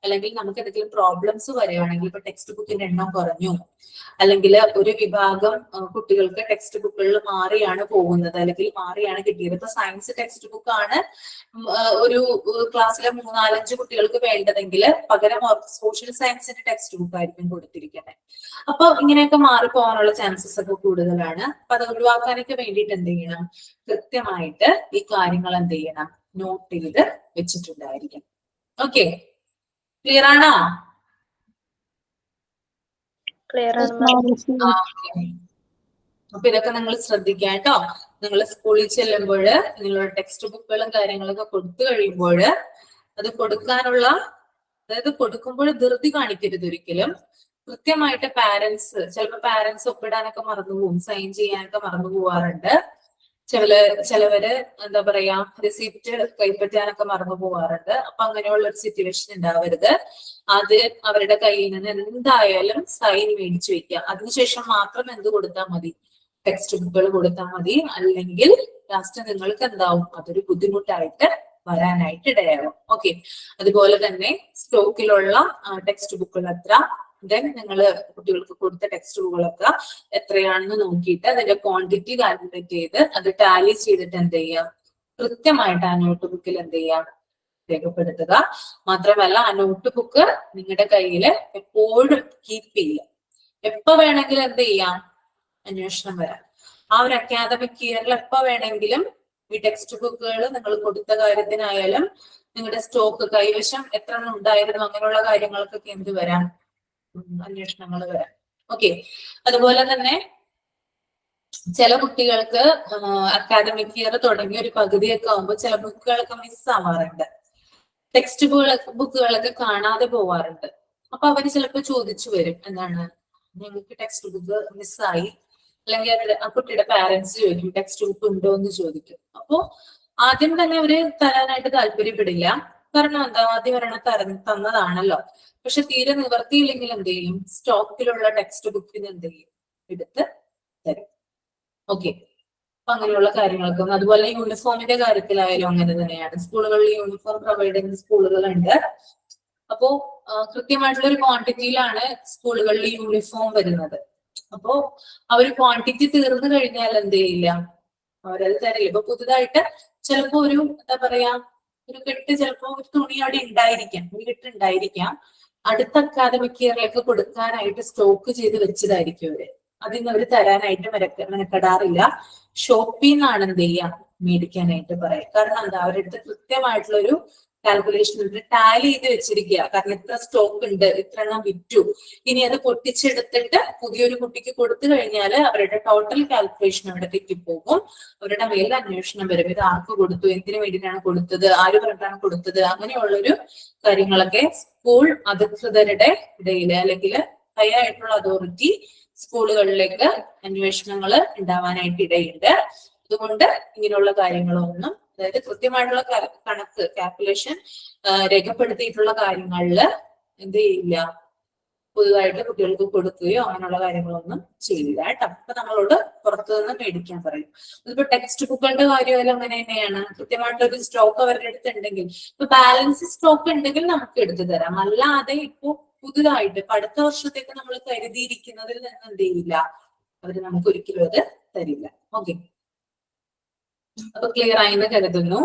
അല്ലെങ്കിൽ നമുക്ക് എന്തെങ്കിലും പ്രോബ്ലംസ് വരികയാണെങ്കിൽ, ഇപ്പൊ ടെക്സ്റ്റ് ബുക്കിന്റെ എണ്ണം കുറഞ്ഞു, അല്ലെങ്കിൽ ഒരു വിഭാഗം കുട്ടികൾക്ക് ടെക്സ്റ്റ് ബുക്കുകളിൽ മാറിയാണ് പോകുന്നത്, അല്ലെങ്കിൽ മാറിയാണ് കിട്ടിയത്. ഇപ്പൊ സയൻസ് ടെക്സ്റ്റ് ബുക്കാണ് ഒരു ക്ലാസ്സിലെ 3-4-5 കുട്ടികൾക്ക് വേണ്ടതെങ്കിൽ പകരം സോഷ്യൽ സയൻസിന്റെ ടെക്സ്റ്റ് ബുക്ക് ആയിരിക്കും കൊടുത്തിരിക്കുന്നത്. അപ്പൊ ഇങ്ങനെയൊക്കെ മാറിപ്പോകാനുള്ള ചാൻസസ് ഒക്കെ കൂടുതലാണ്. അപ്പൊ അത് ഒഴിവാക്കാനൊക്കെ വേണ്ടിയിട്ട് എന്ത് ചെയ്യണം, കൃത്യമായിട്ട് ഈ കാര്യങ്ങൾ എന്ത് ചെയ്യണം, നോട്ട് ചെയ്ത് വെച്ചിട്ടുണ്ടായിരിക്കും. ഓക്കെ, ക്ലിയർ ആണോ? ക്ലിയർ ആണ് മാം. അപ്പൊ ഇതൊക്കെ നിങ്ങൾ ശ്രദ്ധിക്കുക കേട്ടോ. നിങ്ങൾ സ്കൂളിൽ ചെല്ലുമ്പോൾ നിങ്ങളുടെ ടെക്സ്റ്റ് ബുക്കുകളും കാര്യങ്ങളൊക്കെ കൊടുത്തു കഴിയുമ്പോൾ അത് കൊടുക്കാനുള്ള, അതായത് കൊടുക്കുമ്പോൾ ധൃതി കാണിക്കരുത് ഒരിക്കലും. കൃത്യമായിട്ട് പാരന്റ്സ്, ചിലപ്പോൾ പാരന്റ്സ് ഒപ്പിടാനൊക്കെ മറന്നുപോകും, സൈൻ ചെയ്യാനൊക്കെ മറന്നു പോവാറുണ്ട്. ചിലവര് എന്താ പറയാ, റിസീപ്റ്റ് കൈപ്പറ്റാനൊക്കെ മറന്നു പോവാറുണ്ട്. അപ്പൊ അങ്ങനെയുള്ള ഒരു സിറ്റുവേഷൻ ഉണ്ടാവരുത്. അത് അവരുടെ കയ്യിൽ നിന്ന് എന്തായാലും സൈൻ മേടിച്ചു വെക്കുക. അതിനുശേഷം മാത്രം എന്ത് കൊടുത്താൽ മതി, ടെക്സ്റ്റ് ബുക്കുകൾ കൊടുത്താൽ മതി. അല്ലെങ്കിൽ ലാസ്റ്റ് നിങ്ങൾക്ക് എന്താവും, അതൊരു ബുദ്ധിമുട്ടായിട്ട് വരാനായിട്ട് ഇടയാകും. ഓക്കെ, അതുപോലെ തന്നെ സ്റ്റോക്കിലുള്ള ടെക്സ്റ്റ് ബുക്കുകൾ എത്ര, ദെൻ നിങ്ങൾ കുട്ടികൾക്ക് കൊടുത്ത ടെക്സ്റ്റ് ബുക്കുകളൊക്കെ എത്രയാണെന്ന് നോക്കിയിട്ട് അതിന്റെ ക്വാണ്ടിറ്റി കാൽക്കുലേറ്റ് ചെയ്ത് അത് ടാലി ചെയ്തിട്ട് എന്ത് ചെയ്യാം, കൃത്യമായിട്ട് ആ നോട്ട് ബുക്കിൽ എന്ത് ചെയ്യാം, രേഖപ്പെടുത്തുക. മാത്രമല്ല ആ നോട്ട് ബുക്ക് നിങ്ങളുടെ കയ്യിൽ എപ്പോഴും കീപ്പ് ചെയ്യുക. എപ്പോ വേണമെങ്കിലും എന്ത് ചെയ്യാം, അന്വേഷണം വരാം. ആ ഒരു അക്കാദമിക് ഇയറിൽ എപ്പോ വേണമെങ്കിലും ഈ ടെക്സ്റ്റ് ബുക്കുകൾ നിങ്ങൾ കൊടുത്ത കാര്യത്തിനായാലും നിങ്ങളുടെ സ്റ്റോക്ക് കൈവശം എത്ര എണ്ണം ഉണ്ടായിരുന്നു അങ്ങനെയുള്ള കാര്യങ്ങൾക്കൊക്കെ എന്ത് വരാം, അന്വേഷണങ്ങൾ വരാം. ഓക്കെ. അതുപോലെ തന്നെ ചില കുട്ടികൾക്ക് അക്കാദമിക് ഇയർ തുടങ്ങി ഒരു പകുതിയൊക്കെ ആകുമ്പോൾ ചില ബുക്കുകളൊക്കെ മിസ് ആവാറുണ്ട്, ടെക്സ്റ്റ് ബുക്കുകളൊക്കെ കാണാതെ പോവാറുണ്ട്. അപ്പൊ അവര് ചിലപ്പോൾ ചോദിച്ചു വരും, എന്താണ് ഞങ്ങൾക്ക് ടെക്സ്റ്റ് ബുക്ക് മിസ്സായി, അല്ലെങ്കിൽ ആ കുട്ടിയുടെ പാരന്റ്സ് ചോദിക്കും ടെക്സ്റ്റ് ബുക്ക് ഉണ്ടോ എന്ന് ചോദിക്കും. അപ്പോ ആദ്യം തന്നെ അവര് തരാനായിട്ട് താല്പര്യപ്പെടില്ല. കാരണം എന്താ, ആദ്യം ഒരെണ്ണം തന്നതാണല്ലോ. പക്ഷെ തീരെ നിവർത്തിയില്ലെങ്കിൽ എന്ത് ചെയ്യും, സ്റ്റോക്കിലുള്ള ടെക്സ്റ്റ് ബുക്കിന് എന്ത് ചെയ്യും, എടുത്ത് തരും. ഓക്കെ. അപ്പൊ അങ്ങനെയുള്ള കാര്യങ്ങളൊക്കെ. അതുപോലെ യൂണിഫോമിന്റെ കാര്യത്തിലായാലും അങ്ങനെ തന്നെയാണ്. സ്കൂളുകളിൽ യൂണിഫോം പ്രൊവൈഡ് ചെയ്യുന്ന സ്കൂളുകളുണ്ട്. അപ്പോ കൃത്യമായിട്ടുള്ള ഒരു ക്വാണ്ടിറ്റിയിലാണ് സ്കൂളുകളിൽ യൂണിഫോം വരുന്നത്. അപ്പോ ആ ഒരു ക്വാണ്ടിറ്റി തീർന്നു കഴിഞ്ഞാൽ എന്ത് ചെയ്യില്ല, അവരത് തരില്ല. ഇപ്പൊ പുതുതായിട്ട് ചിലപ്പോ ഒരു എന്താ പറയാ, ഒരു കെട്ട് ചിലപ്പോ ഒരു തുണി അവിടെ ഉണ്ടായിരിക്കാം, ഒരു കെട്ട് ഉണ്ടായിരിക്കാം, അടുത്ത അക്കാദമിക് ഇയറിലേക്ക് കൊടുക്കാനായിട്ട് സ്റ്റോക്ക് ചെയ്ത് വെച്ചതായിരിക്കും അവര്. അതിന് അവര് തരാനായിട്ട് മെനക്കെടാറില്ല. ഷോപ്പിൽ നിന്നാണ് എന്ത് ചെയ്യാം, മേടിക്കാനായിട്ട് പറയാം. കാരണം എന്താ, അവരുടെ അടുത്ത് കൃത്യമായിട്ടുള്ള ഒരു കാൽക്കുലേഷൻ ടാലി ചെയ്ത് വെച്ചിരിക്കുക. കാരണം ഇത്ര സ്റ്റോക്ക് ഉണ്ട്, ഇത്ര എണ്ണം വിറ്റു, ഇനി അത് പൊട്ടിച്ചെടുത്തിട്ട് പുതിയൊരു കുട്ടിക്ക് കൊടുത്തു കഴിഞ്ഞാൽ അവരുടെ ടോട്ടൽ കാൽക്കുലേഷൻ അവിടെ തെറ്റിപ്പോകും. അവരുടെ മേൽ അന്വേഷണം വരും, ഇത് ആർക്ക് കൊടുത്തു, എന്തിനു വേണ്ടിയിട്ടാണ് കൊടുത്തത്, ആര് പറഞ്ഞിട്ടാണ് കൊടുത്തത്, അങ്ങനെയുള്ളൊരു കാര്യങ്ങളൊക്കെ സ്കൂൾ അധികൃതരുടെ ഇടയിൽ അല്ലെങ്കിൽ ഹൈയായിട്ടുള്ള അതോറിറ്റി സ്കൂളുകളിലേക്ക് അന്വേഷണങ്ങൾ ഉണ്ടാവാനായിട്ട് ഇടയുണ്ട്. അതുകൊണ്ട് ഇങ്ങനെയുള്ള കാര്യങ്ങളൊന്നും, അതായത് കൃത്യമായിട്ടുള്ള കണക്ക് കാൽക്കുലേഷൻ രേഖപ്പെടുത്തിയിട്ടുള്ള കാര്യങ്ങളിൽ എന്ത് ചെയ്യില്ല, പുതുതായിട്ട് കുട്ടികൾക്ക് കൊടുക്കുകയോ അങ്ങനെയുള്ള കാര്യങ്ങളൊന്നും ചെയ്യില്ല കേട്ടോ. അപ്പൊ നമ്മളോട് പുറത്തു നിന്ന് മേടിക്കാൻ പറയും. അതിപ്പോ ടെക്സ്റ്റ് ബുക്കുകളുടെ കാര്യമായാലും അങ്ങനെ തന്നെയാണ്. കൃത്യമായിട്ടൊരു സ്റ്റോക്ക് അവരുടെ അടുത്ത് ഉണ്ടെങ്കിൽ, ഇപ്പൊ ബാലൻസ് സ്റ്റോക്ക് ഉണ്ടെങ്കിൽ നമുക്ക് എടുത്തു തരാം. അല്ലാതെ ഇപ്പോ പുതുതായിട്ട് ഇപ്പൊ അടുത്ത വർഷത്തേക്ക് നമ്മൾ കരുതിയിരിക്കുന്നതിൽ നിന്ന് എന്ത് ചെയ്യില്ല, അവര് നമുക്ക് ഒരിക്കലും അത് തരില്ല. ഓക്കെ. അപ്പൊ ക്ലിയർ ആയെന്ന് കരുതുന്നു.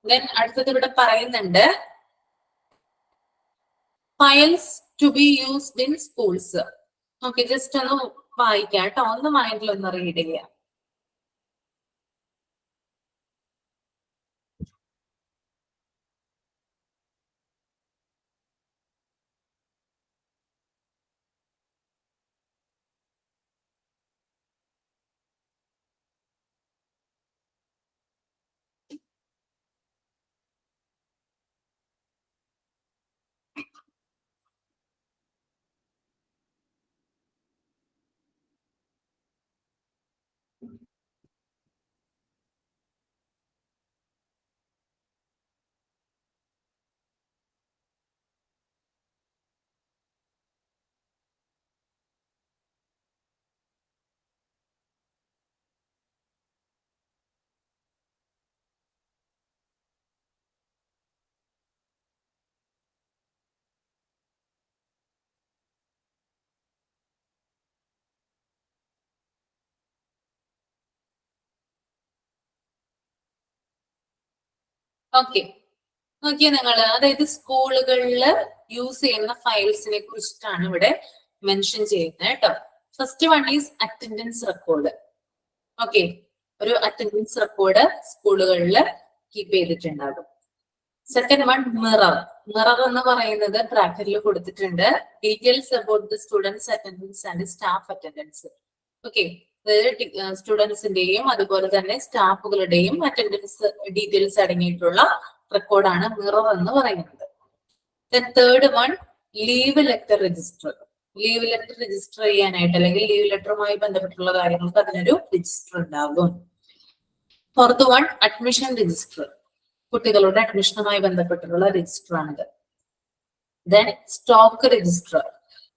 ദെൻ അടുത്തത് ഇവിടെ പറയുന്നുണ്ട്, files to be used in schools. Okay, just ഒന്ന് വായിക്കാം കേട്ടോ, ഒന്ന് മൈൻഡിലൊന്ന് റീഡ് ചെയ്യാം. ഓക്കെ, നോക്കിയാ നിങ്ങള്, അതായത് സ്കൂളുകളിൽ യൂസ് ചെയ്യുന്ന ഫയൽസിനെ കുറിച്ചിട്ടാണ് ഇവിടെ മെൻഷൻ ചെയ്യുന്നത് കേട്ടോ. First one is attendance record. Okay, ഒരു അറ്റൻഡൻസ് റെക്കോർഡ് സ്കൂളുകളിൽ കീപ്പ് ചെയ്തിട്ടുണ്ടാകും. Second one mirror. മിറർ എന്ന് പറയുന്നത് ബ്രാക്കറ്റിൽ കൊടുത്തിട്ടുണ്ട്, details about the students attendance and staff attendance. Okay, അതായത് സ്റ്റുഡൻസിന്റെയും അതുപോലെ തന്നെ സ്റ്റാഫുകളുടെയും അറ്റൻഡൻസ് ഡീറ്റെയിൽസ് അടങ്ങിയിട്ടുള്ള റെക്കോർഡാണ് മിറർ എന്ന് പറയുന്നത്. Third one leave letter register. Leave letter register ചെയ്യാനായിട്ട് അല്ലെങ്കിൽ ലീവ് ലെറ്ററുമായി ബന്ധപ്പെട്ടുള്ള കാര്യങ്ങൾക്ക് അതിനൊരു രജിസ്റ്റർ ഉണ്ടാകും. Fourth one admission register. കുട്ടികളുടെ അഡ്മിഷനുമായി ബന്ധപ്പെട്ടുള്ള രജിസ്റ്റർ ആണിത്. Then stock register.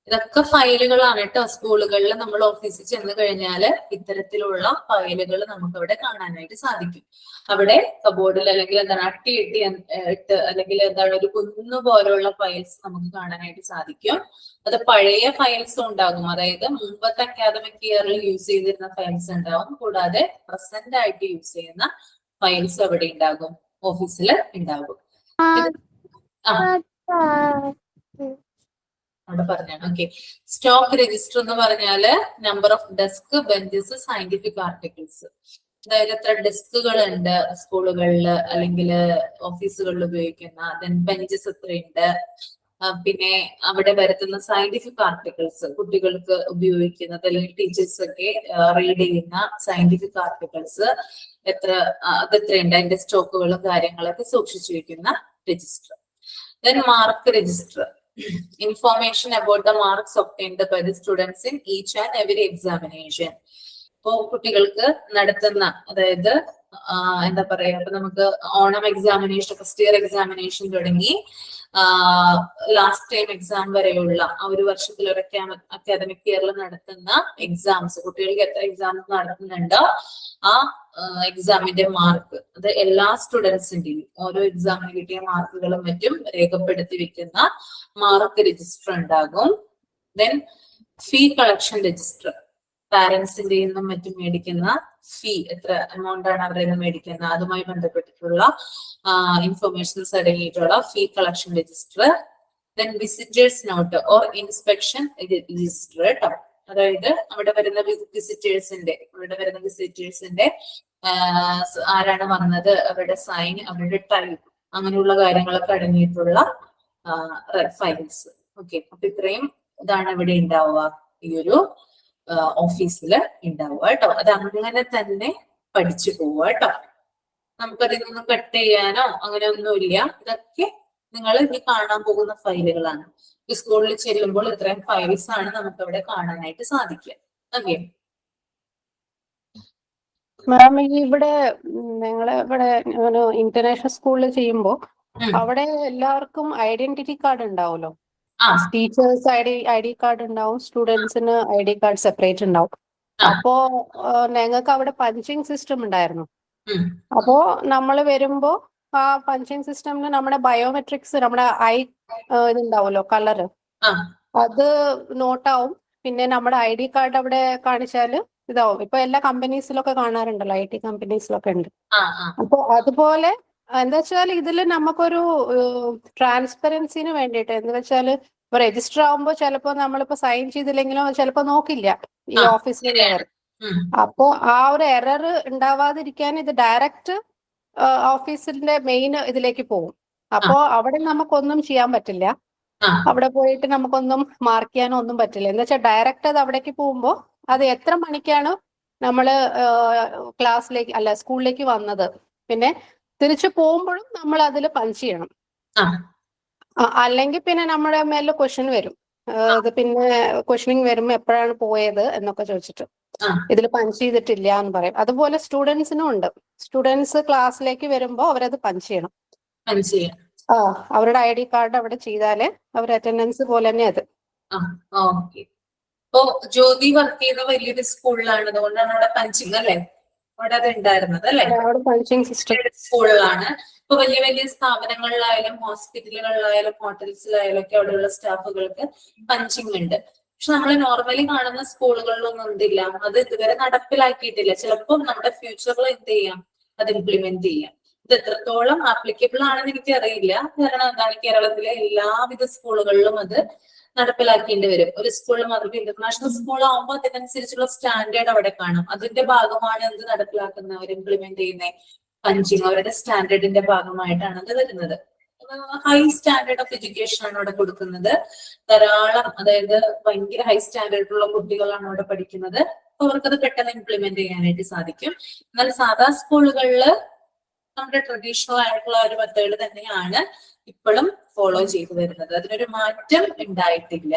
ഇതൊക്കെ ഫയലുകളാണ് കേട്ടോ. സ്കൂളുകളിൽ നമ്മൾ ഓഫീസിൽ ചെന്ന് കഴിഞ്ഞാൽ ഇത്തരത്തിലുള്ള ഫയലുകൾ നമുക്ക് അവിടെ കാണാനായിട്ട് സാധിക്കും. അവിടെ കബോർഡിൽ അല്ലെങ്കിൽ എന്താണ് ഇട്ട് അല്ലെങ്കിൽ എന്താണ് ഒരു കുന്നു പോലുള്ള ഫയൽസ് നമുക്ക് കാണാനായിട്ട് സാധിക്കും. അത് പഴയ ഫയൽസ് ഉണ്ടാകും, അതായത് മുമ്പത്തെ അക്കാദമിക് ഇയറിൽ യൂസ് ചെയ്തിരുന്ന ഫയൽസ് ഉണ്ടാവും. കൂടാതെ പ്രസന്റ് ആയിട്ട് യൂസ് ചെയ്യുന്ന ഫയൽസ് അവിടെ ഉണ്ടാകും, ഓഫീസിൽ ഉണ്ടാകും. അവിടെ പറഞ്ഞാണ്. ഓക്കെ, സ്റ്റോക്ക് രജിസ്റ്റർ എന്ന് പറഞ്ഞാല് number of desk, benches, scientific articles, അതായത് എത്ര ഡെസ്കുകൾ ഉണ്ട് സ്കൂളുകളിൽ അല്ലെങ്കിൽ ഓഫീസുകളിൽ ഉപയോഗിക്കുന്ന, ദെൻ ബെഞ്ചസ് എത്രയുണ്ട്, പിന്നെ അവിടെ വരുത്തുന്ന സയന്റിഫിക് ആർട്ടിക്കിൾസ്, കുട്ടികൾക്ക് ഉപയോഗിക്കുന്നത് അല്ലെങ്കിൽ ടീച്ചേഴ്സ് ഒക്കെ റീഡ് ചെയ്യുന്ന സയന്റിഫിക് ആർട്ടിക്കിൾസ് അതെത്രയുണ്ട്, അതിന്റെ സ്റ്റോക്കുകളും കാര്യങ്ങളൊക്കെ സൂക്ഷിച്ചു വെക്കുന്ന register. Then mark register, information about the marks obtained by the students in each and every examination. ഇപ്പോ കുട്ടികൾക്ക് നടത്തുന്ന, അതായത് എന്താ പറയാ, ഇപ്പൊ നമുക്ക് Onam examination, first year examination തുടങ്ങി ലാസ്റ്റ് ടൈം എക്സാം വരെയുള്ള ആ ഒരു വർഷത്തിൽ ഒരു അക്കാദമിക് ഇയറിൽ നടത്തുന്ന എക്സാംസ്, കുട്ടികൾക്ക് എത്ര എക്സാംസ് നടത്തുന്നുണ്ടോ ആ എക്സാമിന്റെ മാർക്ക്, അത് എല്ലാ സ്റ്റുഡൻസിന്റെയും ഓരോ എക്സാമിന് കിട്ടിയ മാർക്കുകളും മറ്റും രേഖപ്പെടുത്തി വെക്കുന്ന മാർക്ക് രജിസ്റ്റർ ഉണ്ടാകും. ദെൻ ഫീ കളക്ഷൻ രജിസ്റ്റർ, പാരന്റ്സിന്റെ നിന്നും മറ്റും മേടിക്കുന്ന ഫീ, എത്ര എമൗണ്ട് ആണ് അവരിൽ നിന്ന് മേടിക്കുന്നത്, അതുമായി ബന്ധപ്പെട്ടിട്ടുള്ള ഇൻഫർമേഷൻസ് അടങ്ങിയിട്ടുള്ള fee collection register. Then visitors note or inspection register കേട്ടോ, അതായത് അവിടെ വരുന്ന വിസിറ്റേഴ്സിന്റെ ആരാണ് വന്നത്, അവരുടെ സൈൻ, അവരുടെ ടൈപ്പ്, അങ്ങനെയുള്ള കാര്യങ്ങളൊക്കെ അടങ്ങിയിട്ടുള്ള ഫയൽസ്. ഓക്കെ, അപ്പൊ ഇത്രയും ഇതാണ് ഇവിടെ ഉണ്ടാവുക, ഈ ഒരു ഓഫീസിൽ ഉണ്ടാവുക കേട്ടോ. അത് അങ്ങനെ തന്നെ പഠിച്ചു പോവുക കേട്ടോ. നമുക്കതിൽ നിന്നും കട്ട് ചെയ്യാനോ അങ്ങനെ ഒന്നുമില്ല. ഇതൊക്കെ നിങ്ങൾ ഇനി കാണാൻ പോകുന്ന ഫയലുകളാണ്. ഈ സ്കൂളിൽ ചെല്ലുമ്പോൾ ഇത്രയും ഫയൽസ് ആണ് നമുക്ക് അവിടെ കാണാനായിട്ട് സാധിക്കുക. ഓക്കെ മാം, ഇവിടെ ഞങ്ങളെ ഇവിടെ ഇന്റർനാഷണൽ സ്കൂളിൽ ചെയ്യുമ്പോൾ അവിടെ എല്ലാവർക്കും ഐഡന്റിറ്റി കാർഡ് ഉണ്ടാവുമല്ലോ. ടീച്ചേഴ്സ് ഐ ഡി കാർഡ് ഉണ്ടാവും, സ്റ്റുഡൻസിന് ID കാർഡ് സെപ്പറേറ്റ് ഉണ്ടാവും. അപ്പോ ഞങ്ങൾക്ക് അവിടെ പഞ്ചിങ് സിസ്റ്റം ഉണ്ടായിരുന്നു. അപ്പോ നമ്മൾ വരുമ്പോ ആ പഞ്ചിങ് സിസ്റ്റമിന് നമ്മുടെ ബയോമെട്രിക്സ്, നമ്മുടെ ഇതുണ്ടാവുമല്ലോ, കളറ്, അത് നോട്ടാവും. പിന്നെ നമ്മുടെ ID കാർഡ് അവിടെ കാണിച്ചാല് ഇതാവും. ഇപ്പൊ എല്ലാ കമ്പനീസിലൊക്കെ കാണാറുണ്ടല്ലോ, IT കമ്പനീസിലൊക്കെ ഉണ്ട്. അപ്പൊ അതുപോലെ എന്താ വെച്ചാൽ ഇതില് നമുക്കൊരു ട്രാൻസ്പെറൻസിന് വേണ്ടിയിട്ട്, എന്താ വെച്ചാല് ഇപ്പൊ രജിസ്റ്റർ ആവുമ്പോ ചിലപ്പോ നമ്മളിപ്പോ സൈൻ ചെയ്തില്ലെങ്കിലോ ചിലപ്പോ നോക്കില്ല ഈ ഓഫീസിലുള്ളവർ. അപ്പോ ആ ഒരു എറർ ഉണ്ടാവാതിരിക്കാൻ ഇത് ഡയറക്റ്റ് ഓഫീസിന്റെ മെയിൻ ഇതിലേക്ക് പോകും. അപ്പോ അവിടെ നമുക്കൊന്നും ചെയ്യാൻ പറ്റില്ല. അവിടെ പോയിട്ട് നമുക്കൊന്നും മാർക്ക് ചെയ്യാനോ ഒന്നും പറ്റില്ല. എന്താ വെച്ചാൽ ഡയറക്റ്റ് അത് അവിടേക്ക് പോകുമ്പോ അത് എത്ര മണിക്കാണ് നമ്മള് ക്ലാസ്സിലേക്ക് അല്ല സ്കൂളിലേക്ക് വന്നത്, പിന്നെ തിരിച്ചു പോകുമ്പോഴും നമ്മൾ അതിൽ പഞ്ച് ചെയ്യണം. അല്ലെങ്കിൽ പിന്നെ നമ്മുടെ മേലെ ക്വസ്റ്റ്യൻ വരും. ഇത് പിന്നെ ക്വസ്റ്റ്യനിങ് വരുമ്പോ എപ്പോഴാണ് പോയത് എന്നൊക്കെ ചോദിച്ചിട്ട് ഇതിൽ പഞ്ച് ചെയ്തിട്ടില്ല എന്ന് പറയും. അതുപോലെ സ്റ്റുഡൻസിനും ഉണ്ട്. സ്റ്റുഡൻസ് ക്ലാസ്സിലേക്ക് വരുമ്പോ അവരത് പഞ്ച് ചെയ്യണം. അവരുടെ ID കാർഡ് അവിടെ ചെയ്താലേ അവർ അറ്റൻഡൻസ് പോലെ തന്നെ അത്. ഇപ്പോ ജ്യോതി വർക്ക് ചെയ്യുന്ന വലിയൊരു സ്കൂളിലാണ്, അതുകൊണ്ടാണ് അവിടെ പഞ്ചിങ് അല്ലേ, അവിടെ അത് ഉണ്ടായിരുന്നത് അല്ലെ. പഞ്ചിങ് സിസ്റ്റം സ്കൂളിലാണ്. ഇപ്പൊ വലിയ വലിയ സ്ഥാപനങ്ങളിലായാലും ഹോസ്പിറ്റലുകളിലായാലും ഹോട്ടൽസിലായാലും ഒക്കെ അവിടെയുള്ള സ്റ്റാഫുകൾക്ക് പഞ്ചിങ് ഉണ്ട്. പക്ഷെ നമ്മൾ നോർമലി കാണുന്ന സ്കൂളുകളിലൊന്നും എന്തില്ല, അത് ഇതുവരെ നടപ്പിലാക്കിയിട്ടില്ല. ചിലപ്പോൾ നമ്മുടെ ഫ്യൂച്ചറിൽ എന്ത് ചെയ്യാം, അത് ഇംപ്ലിമെന്റ് ചെയ്യാം. ഇത് എത്രത്തോളം ആപ്ലിക്കബിൾ ആണെന്ന് എനിക്ക് അറിയില്ല. കാരണം എന്താണ്, കേരളത്തിലെ എല്ലാവിധ സ്കൂളുകളിലും അത് നടപ്പിലാക്കേണ്ടി വരും. ഒരു സ്കൂളിൽ മാത്രം ഇന്റർനാഷണൽ സ്കൂൾ ആകുമ്പോൾ അതിനനുസരിച്ചുള്ള സ്റ്റാൻഡേർഡ് അവിടെ കാണും. അതിന്റെ ഭാഗമാണ് എന്ത് നടപ്പിലാക്കുന്നവർ ഇംപ്ലിമെന്റ് ചെയ്യുന്ന പഞ്ചിങ്, അവരുടെ സ്റ്റാൻഡേർഡിന്റെ ഭാഗമായിട്ടാണ് അത് വരുന്നത്. ഹൈ സ്റ്റാൻഡേർഡ് ഓഫ് എഡ്യൂക്കേഷൻ ആണ് അവിടെ കൊടുക്കുന്നത്. ധാരാളം, അതായത് ഭയങ്കര ഹൈ സ്റ്റാൻഡേർഡുള്ള കുട്ടികളാണ് അവിടെ പഠിക്കുന്നത്. അവർക്കത് പെട്ടെന്ന് ഇംപ്ലിമെന്റ് ചെയ്യാനായിട്ട് സാധിക്കും. എന്നാൽ സാധാ സ്കൂളുകളിൽ നമ്മുടെ ട്രഡീഷണൽ ആയിട്ടുള്ള ഒരു മെത്തേഡ് തന്നെയാണ് ഇപ്പോഴും ഫോളോ ചെയ്തു വരുന്നത്. അതിനൊരു മാറ്റം ഉണ്ടായിട്ടില്ല.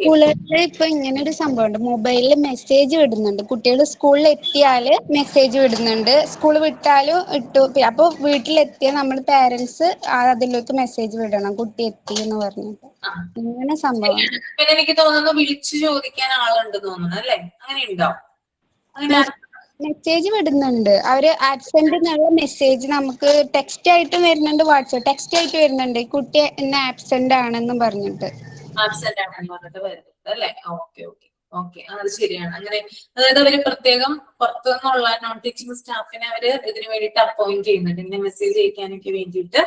സ്കൂളുകളിൽ ഇപ്പൊ ഇങ്ങനെ ഒരു സംഭവമുണ്ട്, മൊബൈലിൽ മെസ്സേജ് വിടുന്നുണ്ട്. കുട്ടികൾ സ്കൂളിൽ എത്തിയാല് മെസ്സേജ് വിടുന്നുണ്ട്, സ്കൂൾ വിട്ടാലും ഇട്ടു. അപ്പൊ വീട്ടിലെത്തിയ നമ്മുടെ പേരൻസ് അതിലേക്ക് മെസ്സേജ് വിടണം, കുട്ടി എത്തി എന്ന് പറഞ്ഞിട്ട്. ആ, ഇങ്ങനെ സംഭവം പിന്നെ എനിക്ക് തോന്നുന്നു വിളിച്ചു ചോദിക്കാൻ ആളുണ്ട് തോന്നുന്നു അല്ലേ, അങ്ങനെ ഉണ്ടോ? അങ്ങനെ മെസ്സേജ് വിടുന്നുണ്ട് അവര്. ആബ്സെന്റ് എന്നുള്ള മെസ്സേജ് നമുക്ക് ടെക്സ്റ്റ് ആയിട്ട് വരുന്നുണ്ട്, വാട്സ്ആപ്പ് ടെക്സ്റ്റ് ആയിട്ട് വരുന്നുണ്ട്, കുട്ടി ഇന്ന് ആബ്സെന്റ് ആണെന്നും പറഞ്ഞിട്ട്. ആബ്സെന്റ് ആണെന്ന് പറഞ്ഞിട്ട് വരുന്നുണ്ട് അല്ലെ? ഓക്കെ ഓക്കെ ഓക്കെ, അത് ശരിയാണ്. അങ്ങനെ അതായത് അവര് പ്രത്യേകം പുറത്തുനിന്നുള്ള നോൺ ടീച്ചിങ് സ്റ്റാഫിനെ അവര് ഇതിനു വേണ്ടിയിട്ട് അപ്പോയിന്റ് ചെയ്യുന്നുണ്ട്, ഇങ്ങനെ മെസ്സേജ് അയക്കാനൊക്കെ വേണ്ടിയിട്ട്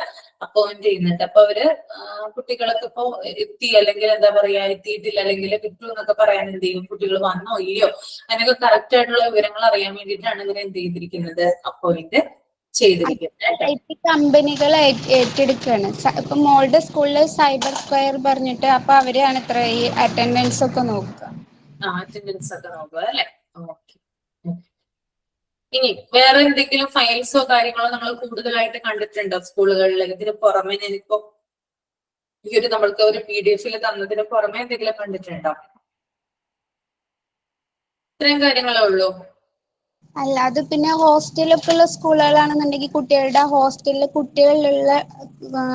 അപ്പോയിന്റ് ചെയ്യുന്നുണ്ട്. അപ്പൊ അവര് കുട്ടികളൊക്കെ ഇപ്പോ എത്തി, അല്ലെങ്കിൽ എന്താ പറയാ എത്തിയിട്ടില്ല, അല്ലെങ്കിൽ കിട്ടു എന്നൊക്കെ പറയാൻ എന്ത് ചെയ്യും, കുട്ടികൾ വന്നോ ഇല്ലയോ അതിനൊക്കെ കറക്റ്റ് ആയിട്ടുള്ള വിവരങ്ങൾ അറിയാൻ വേണ്ടിയിട്ടാണ് ഇവർ എന്ത് ചെയ്തിരിക്കുന്നത്, അപ്പോയിന്റ് ചെയ്തിരിക്കുന്നത്. ഐടി കമ്പനികൾ ഏറ്റെടുക്കുകയാണ്. ഇപ്പൊ മോളുടെ സ്കൂളിൽ സൈബർ സ്ക്വയർ പറഞ്ഞിട്ട്, അപ്പൊ അവരാണ് ഇത്ര ഈ അറ്റൻഡൻസ് ഒക്കെ നോക്കുക. അറ്റൻഡൻസ് ഒക്കെ നോക്കുക അല്ലെ? ഓക്കെ. ഇനി വേറെ എന്തെങ്കിലും ഫയൽസോ കാര്യങ്ങളോ നമ്മൾ കൂടുതലായിട്ട് കണ്ടിട്ടുണ്ടോ സ്കൂളുകളിൽ? ഇതിന് പുറമെ ഞാനിപ്പോ ഈ ഒരു നമ്മൾക്ക് ഒരു PDF തന്നതിന് പുറമെ എന്തെങ്കിലും കണ്ടിട്ടുണ്ടോ? ഇത്രയും കാര്യങ്ങളേ ഉള്ളൂ. അല്ല, അത് പിന്നെ ഹോസ്റ്റലൊക്കെ ഉള്ള സ്കൂളുകളാണെന്നുണ്ടെങ്കിൽ കുട്ടികളുടെ ഹോസ്റ്റലിലെ കുട്ടികളിലുള്ള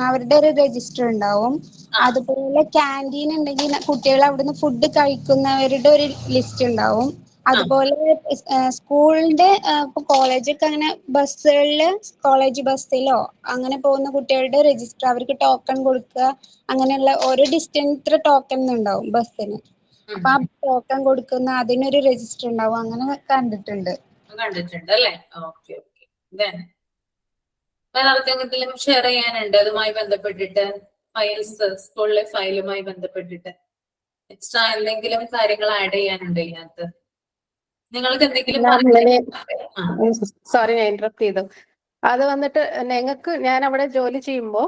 അവരുടെ ഒരു രജിസ്റ്റർ ഉണ്ടാവും. അതുപോലെ ക്യാൻറ്റീൻ ഉണ്ടെങ്കിൽ കുട്ടികൾ അവിടുന്ന് ഫുഡ് കഴിക്കുന്നവരുടെ ഒരു ലിസ്റ്റ് ഉണ്ടാവും. അതുപോലെ സ്കൂളിന്റെ ഇപ്പൊ കോളേജൊക്കെ അങ്ങനെ ബസ്സുകളില്, കോളേജ് ബസ്സിലോ അങ്ങനെ പോകുന്ന കുട്ടികളുടെ രജിസ്റ്റർ, അവർക്ക് ടോക്കൺ കൊടുക്കുക, അങ്ങനെയുള്ള ഓരോ ഡിസ്റ്റൻസ് ഇത്ര ടോക്കൺ ഉണ്ടാവും ബസ്സിന്. അപ്പൊ ആ ടോക്കൺ കൊടുക്കുന്ന അതിനൊരു രജിസ്റ്റർ ഉണ്ടാവും. അങ്ങനെ കണ്ടിട്ടുണ്ട് അല്ലേ? Okay okay. വേറെ ആർക്കെങ്കിലും ഷെയർ ചെയ്യാനുണ്ട് അതുമായി ബന്ധപ്പെട്ടിട്ട്? ഫയൽസ്, സ്കൂളിലെ ഫയലുമായി ബന്ധപ്പെട്ടിട്ട് എക്സ്ട്രാ എന്തെങ്കിലും കാര്യങ്ങൾ ആഡ് ചെയ്യാനുണ്ടോ ഇതിനകത്ത്? നിങ്ങൾക്ക് എന്തെങ്കിലും സോറി ഞാൻ ഇന്ററപ്റ്റ് ചെയ്തു. അത് വന്നിട്ട് ഞങ്ങൾക്ക്, ഞാൻ അവിടെ ജോലി ചെയ്യുമ്പോ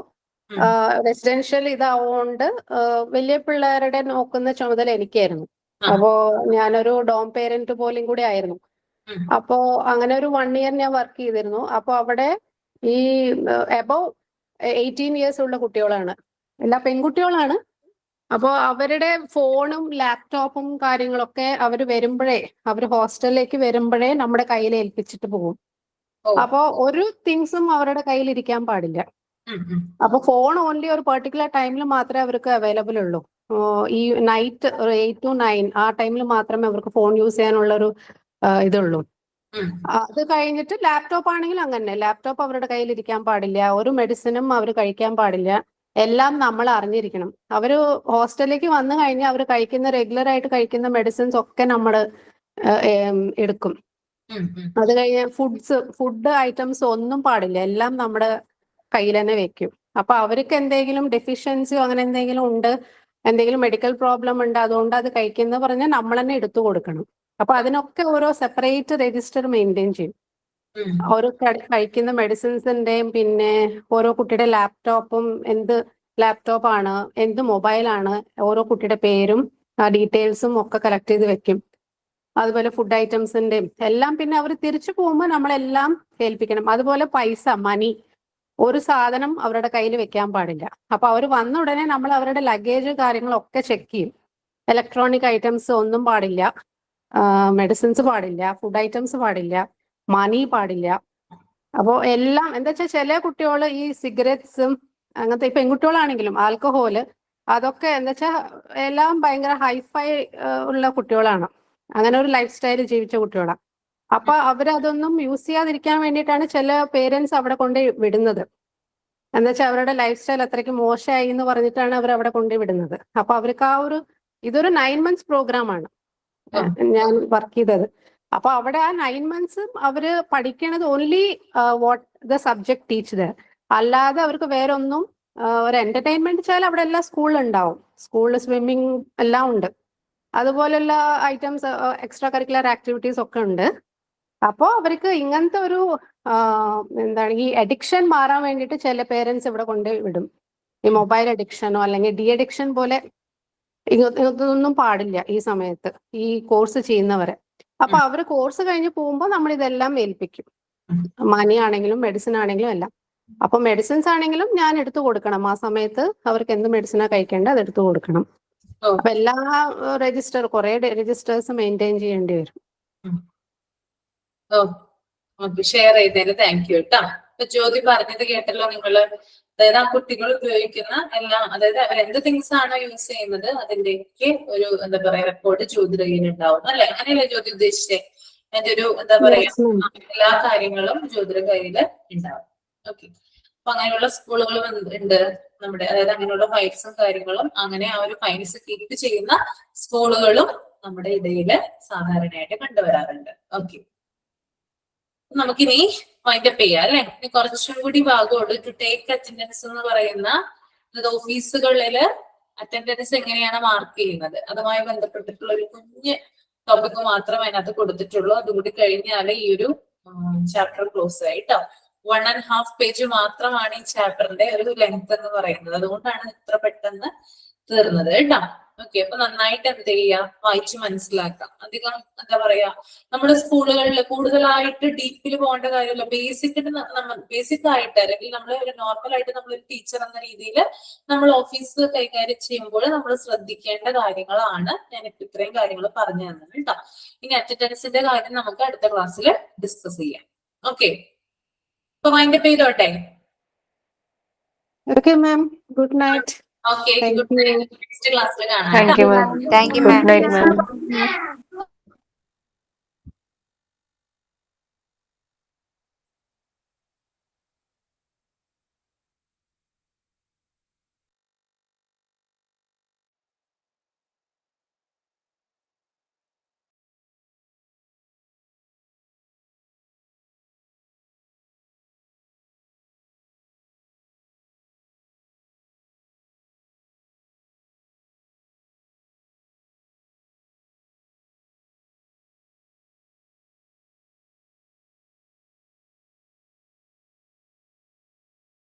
റെസിഡൻഷ്യൽ ഇതാവുകൊണ്ട് വലിയ പിള്ളേരുടെ നോക്കുന്ന ചുമതല എനിക്കായിരുന്നു. അപ്പോ ഞാനൊരു ഡോം പേരന്റ് പോലും കൂടി ആയിരുന്നു. അപ്പോ അങ്ങനെ ഒരു 1 year ഞാൻ വർക്ക് ചെയ്തിരുന്നു. അപ്പൊ അവിടെ ഈ എബവ് 18 years ഉള്ള കുട്ടികളാണ്, എല്ലാ പെൺകുട്ടികളാണ്. അപ്പോൾ അവരുടെ ഫോണും ലാപ്ടോപ്പും കാര്യങ്ങളൊക്കെ അവർ വരുമ്പോഴേ, അവർ ഹോസ്റ്റലിലേക്ക് വരുമ്പോഴേ നമ്മുടെ കയ്യിൽ ഏൽപ്പിച്ചിട്ട് പോകും. അപ്പോ ഒരു തിങ്സും അവരുടെ കയ്യിൽ ഇരിക്കാൻ പാടില്ല. അപ്പൊ ഫോൺ ഓൺലി ഒരു പെർട്ടിക്കുലർ ടൈമിൽ മാത്രമേ അവർക്ക് അവൈലബിൾ ഉള്ളൂ. ഈ നൈറ്റ് 8 to 9 ആ ടൈമിൽ മാത്രമേ അവർക്ക് ഫോൺ യൂസ് ചെയ്യാനുള്ള ഒരു ഇതുള്ളൂ. അത് കഴിഞ്ഞിട്ട് ലാപ്ടോപ്പ് ആണെങ്കിൽ അങ്ങനെ, ലാപ്ടോപ്പ് അവരുടെ കയ്യിൽ ഇരിക്കാൻ പാടില്ല, ഒരു മെഡിസിനും അവർ കഴിക്കാൻ പാടില്ല. എല്ലാം നമ്മൾ അറിഞ്ഞിരിക്കണം. അവര് ഹോസ്റ്റലിലേക്ക് വന്നു കഴിഞ്ഞാൽ അവർ കഴിക്കുന്ന റെഗുലർ ആയിട്ട് കഴിക്കുന്ന മെഡിസിൻസ് ഒക്കെ നമ്മൾ എടുക്കും. അത് കഴിഞ്ഞ് ഫുഡ് ഐറ്റംസ് ഒന്നും പാടില്ല, എല്ലാം നമ്മുടെ കയ്യിൽ തന്നെ വെക്കും. അപ്പൊ അവർക്ക് എന്തെങ്കിലും ഡെഫിഷ്യൻസിയോ അങ്ങനെ എന്തെങ്കിലും ഉണ്ട്, എന്തെങ്കിലും മെഡിക്കൽ പ്രോബ്ലം ഉണ്ട്, അതുകൊണ്ട് അത് കഴിക്കുന്ന പറഞ്ഞാൽ നമ്മൾ തന്നെ എടുത്തു കൊടുക്കണം. അപ്പൊ അതിനൊക്കെ ഓരോ സെപ്പറേറ്റ് രജിസ്റ്റർ മെയിൻറ്റെയിൻ ചെയ്യും. ഓരോ കഴിക്കുന്ന മെഡിസിൻസിന്റെയും, പിന്നെ ഓരോ കുട്ടിയുടെ ലാപ്ടോപ്പും, എന്ത് ലാപ്ടോപ്പാണ്, എന്ത് മൊബൈലാണ്, ഓരോ കുട്ടിയുടെ പേരും ഡീറ്റെയിൽസും ഒക്കെ കളക്ട് ചെയ്ത് വെക്കും. അതുപോലെ ഫുഡ് ഐറ്റംസിന്റെയും എല്ലാം. പിന്നെ അവർ തിരിച്ചു പോകുമ്പോൾ നമ്മളെല്ലാം ഏൽപ്പിക്കണം. അതുപോലെ പൈസ, മണി, ഒരു സാധനം അവരുടെ കയ്യിൽ വെക്കാൻ പാടില്ല. അപ്പൊ അവർ വന്ന ഉടനെ നമ്മൾ അവരുടെ ലഗേജ് കാര്യങ്ങളൊക്കെ ചെക്ക് ചെയ്യും. ഇലക്ട്രോണിക് ഐറ്റംസ് ഒന്നും പാടില്ല, മെഡിസിൻസ് പാടില്ല, ഫുഡ് ഐറ്റംസ് പാടില്ല, മണി പാടില്ല. അപ്പോൾ എല്ലാം എന്താ വെച്ചാൽ ചില കുട്ടികൾ ഈ സിഗരറ്റ്സും അങ്ങനത്തെ, പെൺകുട്ടികളാണെങ്കിലും ആൽക്കഹോള്, അതൊക്കെ എന്താ വെച്ചാൽ എല്ലാം ഭയങ്കര ഹൈഫൈ ഉള്ള കുട്ടികളാണ്, അങ്ങനെ ഒരു ലൈഫ് സ്റ്റൈൽ ജീവിച്ച കുട്ടികളാണ്. അപ്പൊ അവരതൊന്നും യൂസ് ചെയ്യാതിരിക്കാൻ വേണ്ടിയിട്ടാണ് ചില പേരൻസ് അവിടെ കൊണ്ട് വിടുന്നത്. എന്താ വെച്ചാൽ അവരുടെ ലൈഫ് സ്റ്റൈൽ അത്രയ്ക്ക് മോശമായി എന്ന് പറഞ്ഞിട്ടാണ് അവർ അവിടെ കൊണ്ട് വിടുന്നത്. അപ്പൊ അവർക്ക് ആ ഒരു, ഇതൊരു 9 months പ്രോഗ്രാമാണ് ഞാൻ വർക്ക് ചെയ്തത്. അപ്പൊ അവിടെ ആ 9 months അവര് പഠിക്കണത് only what the subject teach. അല്ലാതെ അവർക്ക് വേറെ ഒന്നും, ഒരു എന്റർടൈൻമെന്റ് വെച്ചാൽ അവിടെ എല്ലാം സ്കൂളിലുണ്ടാവും. സ്കൂളിൽ സ്വിമ്മിങ് എല്ലാം ഉണ്ട്, അതുപോലെയുള്ള ഐറ്റംസ്, എക്സ്ട്രാ കരിക്കുലർ ആക്ടിവിറ്റീസ് ഒക്കെ ഉണ്ട്. അപ്പോൾ അവർക്ക് ഇങ്ങനത്തെ ഒരു എന്താണ്, ഈ അഡിക്ഷൻ മാറാൻ വേണ്ടിയിട്ട് ചില പേരൻസ് ഇവിടെ കൊണ്ട് വിടും. ഈ മൊബൈൽ അഡിക്ഷനോ അല്ലെങ്കിൽ ഡി അഡിക്ഷൻ പോലെ ഇതൊന്നും പാടില്ല ഈ സമയത്ത്, ഈ കോഴ്സ് ചെയ്യുന്നവരെ. അപ്പൊ അവർ കോഴ്സ് കഴിഞ്ഞ് പോകുമ്പോൾ നമ്മൾ ഇതെല്ലാം ഏൽപ്പിക്കും, മണി ആണെങ്കിലും മെഡിസിൻ ആണെങ്കിലും എല്ലാം. അപ്പൊ മെഡിസിൻസ് ആണെങ്കിലും ഞാൻ എടുത്തു കൊടുക്കണം. ആ സമയത്ത് അവർക്ക് എന്ത് മെഡിസിനാ കഴിക്കേണ്ടത് അത് എടുത്തു കൊടുക്കണം. ഓ. അപ്പൊ എല്ലാ കുറെ രജിസ്റ്റേഴ്സ് മെയിൻറ്റെയിൻ ചെയ്യേണ്ടി വരും. ഓക്കെ, ഷെയർ ചെയ്തതിന് താങ്ക് യു കേട്ടോ. ഇപ്പൊ ജ്യോതി പറഞ്ഞത് കേട്ടല്ലോ നിങ്ങള്. അതായത് ആ കുട്ടികൾ ഉപയോഗിക്കുന്ന എല്ലാം, അതായത് അവർ എന്ത് തിങ്സ് ആണോ യൂസ് ചെയ്യുന്നത് അതിന്റെയൊക്കെ ഒരു എന്താ പറയാ റെക്കോർഡ് ജ്യോതിയുടെ കയ്യിൽ ഉണ്ടാവും അല്ലെ? അങ്ങനെയല്ലേ ജ്യോതി ഉദ്ദേശിച്ചേ? അതിന്റെ ഒരു എന്താ പറയാ Yes, ma'am. എല്ലാ കാര്യങ്ങളും ജ്യോതിയുടെ കയ്യില് ഉണ്ടാവും. ഓക്കെ, അപ്പൊ അങ്ങനെയുള്ള സ്കൂളുകളും ഉണ്ട് നമ്മുടെ, അതായത് അങ്ങനെയുള്ള ഫൈൽസും കാര്യങ്ങളും, അങ്ങനെ ആ ഒരു ഫൈൽസ് കീപ്പ് ചെയ്യുന്ന സ്കൂളുകളും നമ്മുടെ ഇടയില് സാധാരണയായിട്ട് കണ്ടുവരാറുണ്ട്. ഓക്കെ, നമുക്കിനി വൈൻഡപ്പ് ചെയ്യാം അല്ലെ? ഇനി കുറച്ചും കൂടി ഭാഗമുള്ളൂ. ടു ടേക്ക് അറ്റൻഡൻസ് എന്ന് പറയുന്ന ഓഫീസുകളില് അറ്റൻഡൻസ് എങ്ങനെയാണ് മാർക്ക് ചെയ്യുന്നത് അതുമായി ബന്ധപ്പെട്ടിട്ടുള്ള ഒരു കുഞ്ഞ് ടോപ്പിക് മാത്രമേ അതിനകത്ത് കൊടുത്തിട്ടുള്ളൂ. അതുകൂടി കഴിഞ്ഞാൽ ഈ ഒരു ചാപ്റ്റർ ക്ലോസ് ആയിട്ടോ. 1.5 പേജ് മാത്രമാണ് ഈ ചാപ്റ്ററിന്റെ ഒരു ലെങ്ത് എന്ന് പറയുന്നത്. അതുകൊണ്ടാണ് ഇത്ര പെട്ടെന്ന് തീർന്നത് കേട്ടോ. ഓക്കെ, അപ്പൊ നന്നായിട്ട് എന്ത് ചെയ്യാം, വായിച്ച് മനസ്സിലാക്കാം. അധികം എന്താ പറയാ, നമ്മുടെ സ്കൂളുകളിൽ കൂടുതലായിട്ട് ഡീപ്പിൽ പോകേണ്ട കാര്യമല്ല. ബേസിക് ആയിട്ട് അല്ലെങ്കിൽ നമ്മൾ ഒരു നോർമൽ ആയിട്ട് നമ്മളൊരു ടീച്ചർ എന്ന രീതിയിൽ നമ്മൾ ഓഫീസ് കൈകാര്യം ചെയ്യുമ്പോൾ നമ്മൾ ശ്രദ്ധിക്കേണ്ട കാര്യങ്ങളാണ് ഞാനിപ്പോ ഇത്രയും കാര്യങ്ങൾ പറഞ്ഞു തന്നത് കേട്ടോ. ഇനി അറ്റൻഡൻസിന്റെ കാര്യം നമുക്ക് അടുത്ത ക്ലാസ്സിൽ ഡിസ്കസ് ചെയ്യാം. ഓക്കെ, അപ്പൊ വൈൻഡപ്പ് ചെയ്തോട്ടെ. Okay ma'am, good night. Okay, good night. Next ക്ലാസ്സിൽ കാണാം. Thank you ma'am. Thank you good ma'am. Night ma'am.